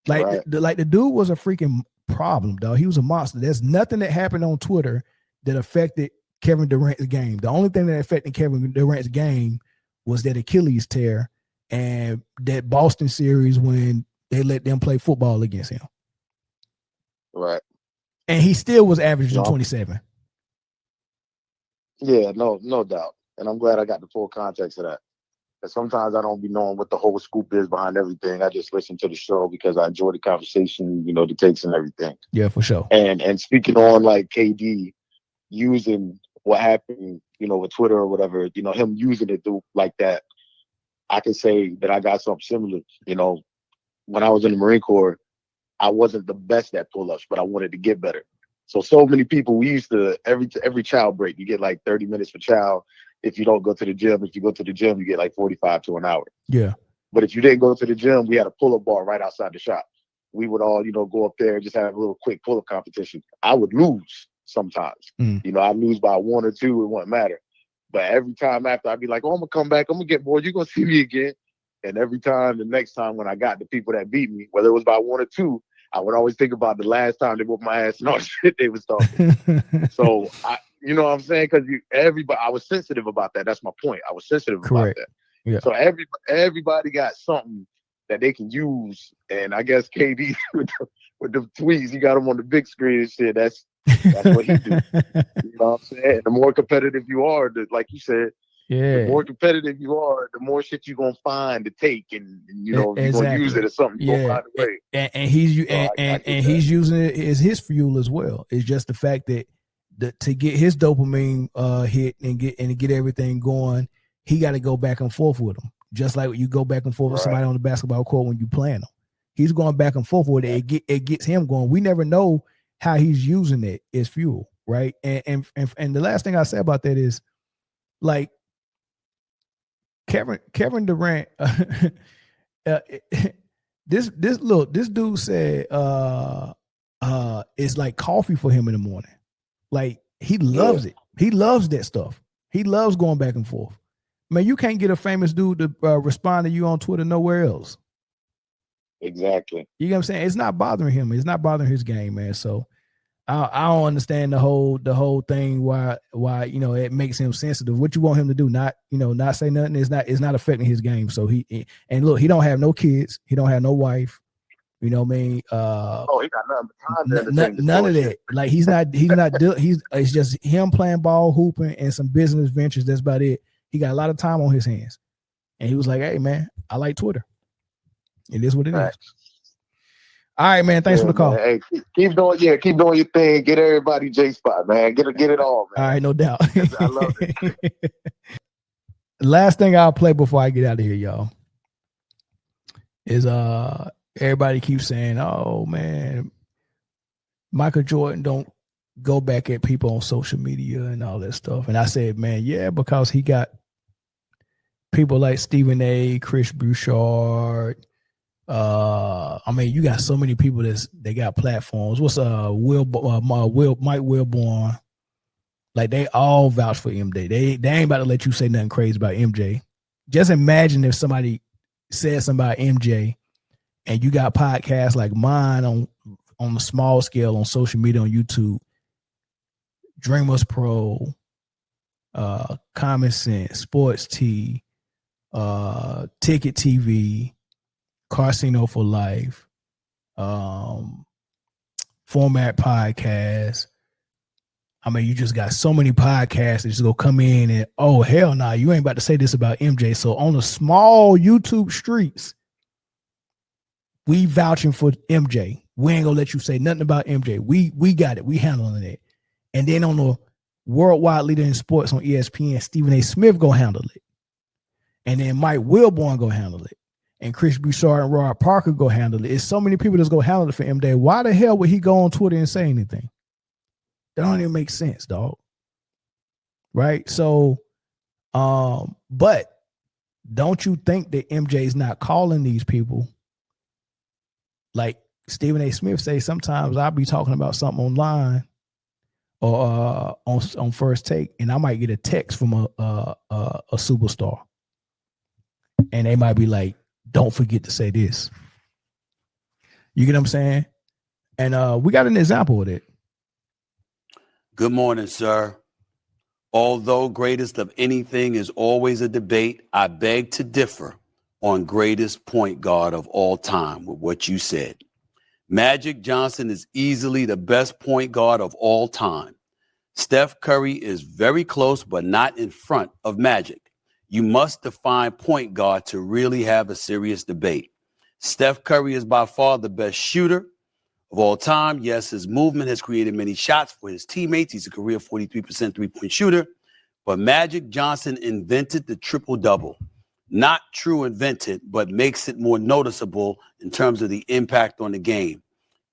Like, right. the dude was a freaking problem, dog. He was a monster. There's nothing that happened on Twitter that affected Kevin Durant's game. The only thing that affected Kevin Durant's game was that Achilles tear and that Boston series when they let them play football against him. Right. And he still was averaging 27. Yeah, no doubt. And I'm glad I got the full context of that. And sometimes I don't be knowing what the whole scoop is behind everything. I just listen to the show because I enjoy the conversation, the takes and everything. Yeah, for sure. And speaking on like KD using what happened, with Twitter or whatever, him using it like that, I can say that I got something similar. When I was in the Marine Corps, I wasn't the best at pull-ups, but I wanted to get better. So many people, we used to, every child break, you get like 30 minutes for child. If you don't go to the gym, if you go to the gym, you get like 45 to an hour. Yeah. But if you didn't go to the gym, we had a pull-up bar right outside the shop. We would all, go up there and just have a little quick pull-up competition. I would lose sometimes. I'd lose by 1 or 2, it wouldn't matter. But every time after, I'd be like, oh, I'm going to come back. I'm going to get more. You're going to see me again. And every time, the next time when I got the people that beat me, whether it was by 1 or 2, I would always think about the last time they whooped my ass and all the shit they was talking. So, you know what I'm saying? Because I was sensitive about that. That's my point. I was sensitive about that. Yeah. So everybody got something that they can use. And I guess KD with the tweets, he got them on the big screen and shit. That's what he do. You know what I'm saying? And the more competitive you are, like you said, the more competitive you are, the more shit you're gonna find to take, and you're gonna use it as something. You're gonna find a way. And he's using it as his fuel as well. It's just the fact that to get his dopamine hit and get everything going, he got to go back and forth with them. Just like you go back and forth with somebody on the basketball court when you playing them. He's going back and forth with it. It gets him going. We never know how he's using it as fuel, right? And the last thing I say about that is, like, Kevin Durant, this dude said it's like coffee for him in the morning. Like, he loves it. He loves that stuff. He loves going back and forth. Man, you can't get a famous dude to respond to you on Twitter nowhere else. Exactly. You know what I'm saying? It's not bothering him. It's not bothering his game, man. So I don't understand the whole thing why it makes him sensitive. What you want him to do? Not say nothing. It's not affecting his game. So he don't have no kids. He don't have no wife. You know what I mean? He got nothing but time to none of that. Like it's just him playing ball, hooping, and some business ventures. That's about it. He got a lot of time on his hands. And he was like, "Hey man, I like Twitter. It is what it is." All right, man. Thanks for the call. Man. Hey, keep doing your thing. Get everybody J Spot, man. Get it all, man. All right, no doubt. I love it. Last thing I'll play before I get out of here, y'all, is everybody keeps saying, "Oh man, Michael Jordan don't go back at people on social media and all that stuff." And I said, "Man, yeah, because he got people like Stephen A, Chris Bouchard." You got so many people they got platforms. What's Mike Wilborn? Like they all vouch for MJ. They ain't about to let you say nothing crazy about MJ. Just imagine if somebody said something about MJ, and you got podcasts like mine on a small scale on social media on YouTube, Dreamers Pro, Common Sense, Sports T, Ticket TV, Casino for Life, Format Podcast. You just got so many podcasts that just go come in and, oh, hell no, you ain't about to say this about MJ. So on the small YouTube streets, we vouching for MJ. We ain't gonna let you say nothing about MJ. We got it. We handling it. And then on the worldwide leader in sports on ESPN, Stephen A. Smith gonna handle it. And then Mike Wilborn gonna handle it. And Chris Broussard and Rod Parker go handle it. It's so many people that's going to handle it for MJ. Why the hell would he go on Twitter and say anything? That don't even make sense, dog. Right? So, but don't you think that MJ's not calling these people? Like Stephen A. Smith say, sometimes I'll be talking about something online or on First Take, and I might get a text from a superstar. And they might be like, don't forget to say this. You get what I'm saying? And we got an example of it. Good morning, sir. Although greatest of anything is always a debate, I beg to differ on greatest point guard of all time with what you said. Magic Johnson is easily the best point guard of all time. Steph Curry is very close, but not in front of Magic. You must define point guard to really have a serious debate. Steph Curry is by far the best shooter of all time. Yes, his movement has created many shots for his teammates. He's a career 43% three-point shooter. But Magic Johnson invented the triple-double. Not true invented, but makes it more noticeable in terms of the impact on the game.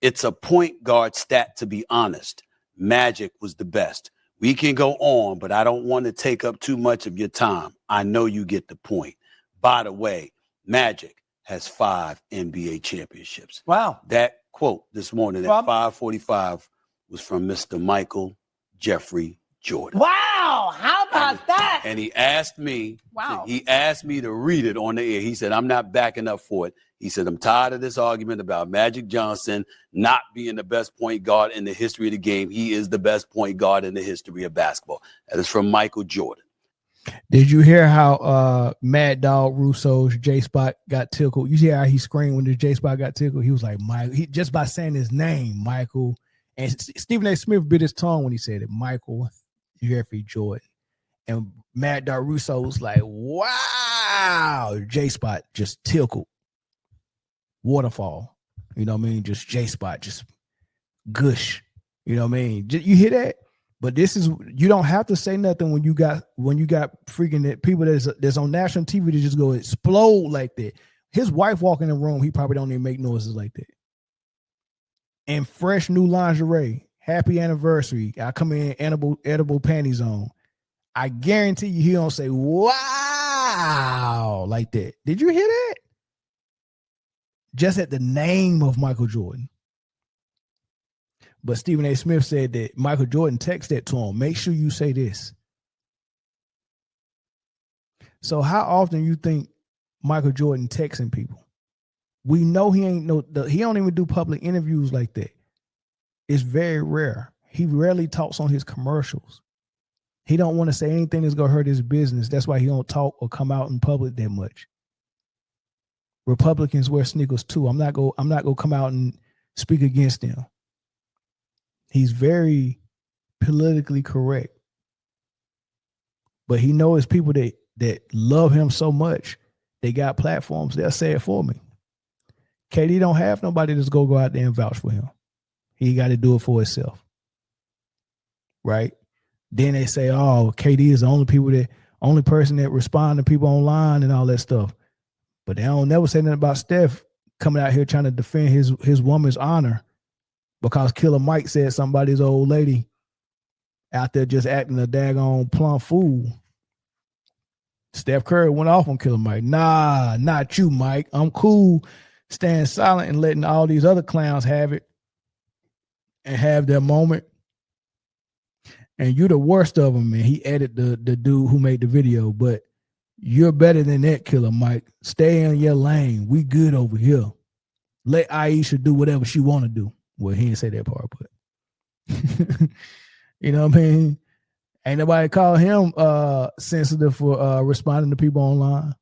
It's a point guard stat, to be honest. Magic was the best. We can go on, but I don't want to take up too much of your time. I know you get the point. By the way, Magic has 5 NBA championships. Wow. That quote this morning at 5:45 was from Mr. Michael Jeffrey Jordan. Wow. How about that? And he asked me, wow. He asked me to read it on the air. He said, I'm not backing up for it. He said, I'm tired of this argument about Magic Johnson not being the best point guard in the history of the game. He is the best point guard in the history of basketball. That is from Michael Jordan. Did you hear how Mad Dog Russo's J-Spot got tickled? You see how he screamed when the J-Spot got tickled? He was like, Michael. Just by saying his name, Michael. And Stephen A. Smith bit his tongue when he said it, Michael Jeffrey Jordan. And Mad Dog Russo was like, wow. J-Spot just tickled. Waterfall. You know what I mean? Just J-Spot, just gush. You know what I mean? You hear that? But this is, you don't have to say nothing when you got freaking people that's on national TV to just go explode like that. His wife walk in the room, he probably don't even make noises like that. And fresh new lingerie, happy anniversary. I come in edible panties on. I guarantee you he don't say wow like that. Did you hear that? Just at the name of Michael Jordan. But Stephen A. Smith said that Michael Jordan texted that to him. Make sure you say this. So how often you think Michael Jordan texting people? We know he ain't he don't even do public interviews like that. It's very rare. He rarely talks on his commercials. He don't want to say anything that's gonna hurt his business. That's why he don't talk or come out in public that much. Republicans wear sneakers too. I'm not gonna come out and speak against them. He's very politically correct. But he knows people that love him so much, they got platforms, they'll say it for me. KD don't have nobody that's go out there and vouch for him. He got to do it for himself. Right? Then they say, oh, KD is the only person that respond to people online and all that stuff. But they don't never say nothing about Steph coming out here trying to defend his woman's honor because Killer Mike said something about his old lady out there just acting a daggone plumb fool. Steph Curry went off on Killer Mike. Nah, not you, Mike. I'm cool staying silent and letting all these other clowns have it and have their moment. And you're the worst of them, man. He added the dude who made the video, but you're better than that, Killer Mike. Stay in your lane. We good over here. Let Aisha do whatever she want to do. Well, he didn't say that part, but you know what I mean? Ain't nobody call him sensitive for responding to people online.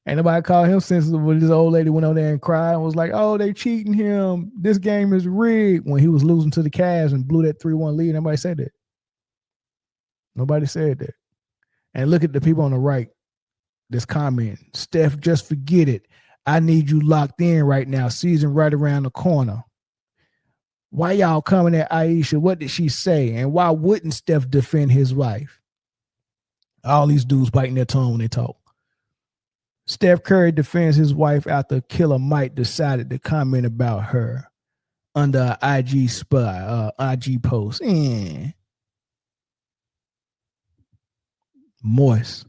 Ain't nobody call him sensitive when this old lady went on there and cried and was like, oh, they cheating him. This game is rigged when he was losing to the Cavs and blew that 3-1 lead. Nobody said that. Nobody said that. And look at the people on the right that's commenting. Steph, just forget it. I need you locked in right now. Season right around the corner. Why y'all coming at Aisha? What did she say? And why wouldn't Steph defend his wife? All these dudes biting their tongue when they talk. Steph Curry defends his wife after Killer Mike decided to comment about her under an IG post. Moist.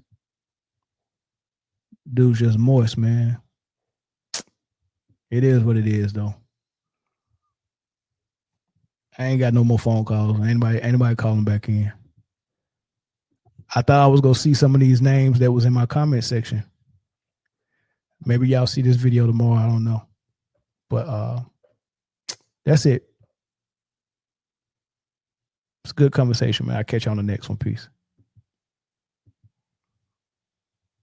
Dude's just moist, man. It is what it is, though. I ain't got no more phone calls. Anybody calling back in. I thought I was going to see some of these names that was in my comment section. Maybe y'all see this video tomorrow. I don't know. But that's it. It's a good conversation, man. I'll catch you on the next one. Peace.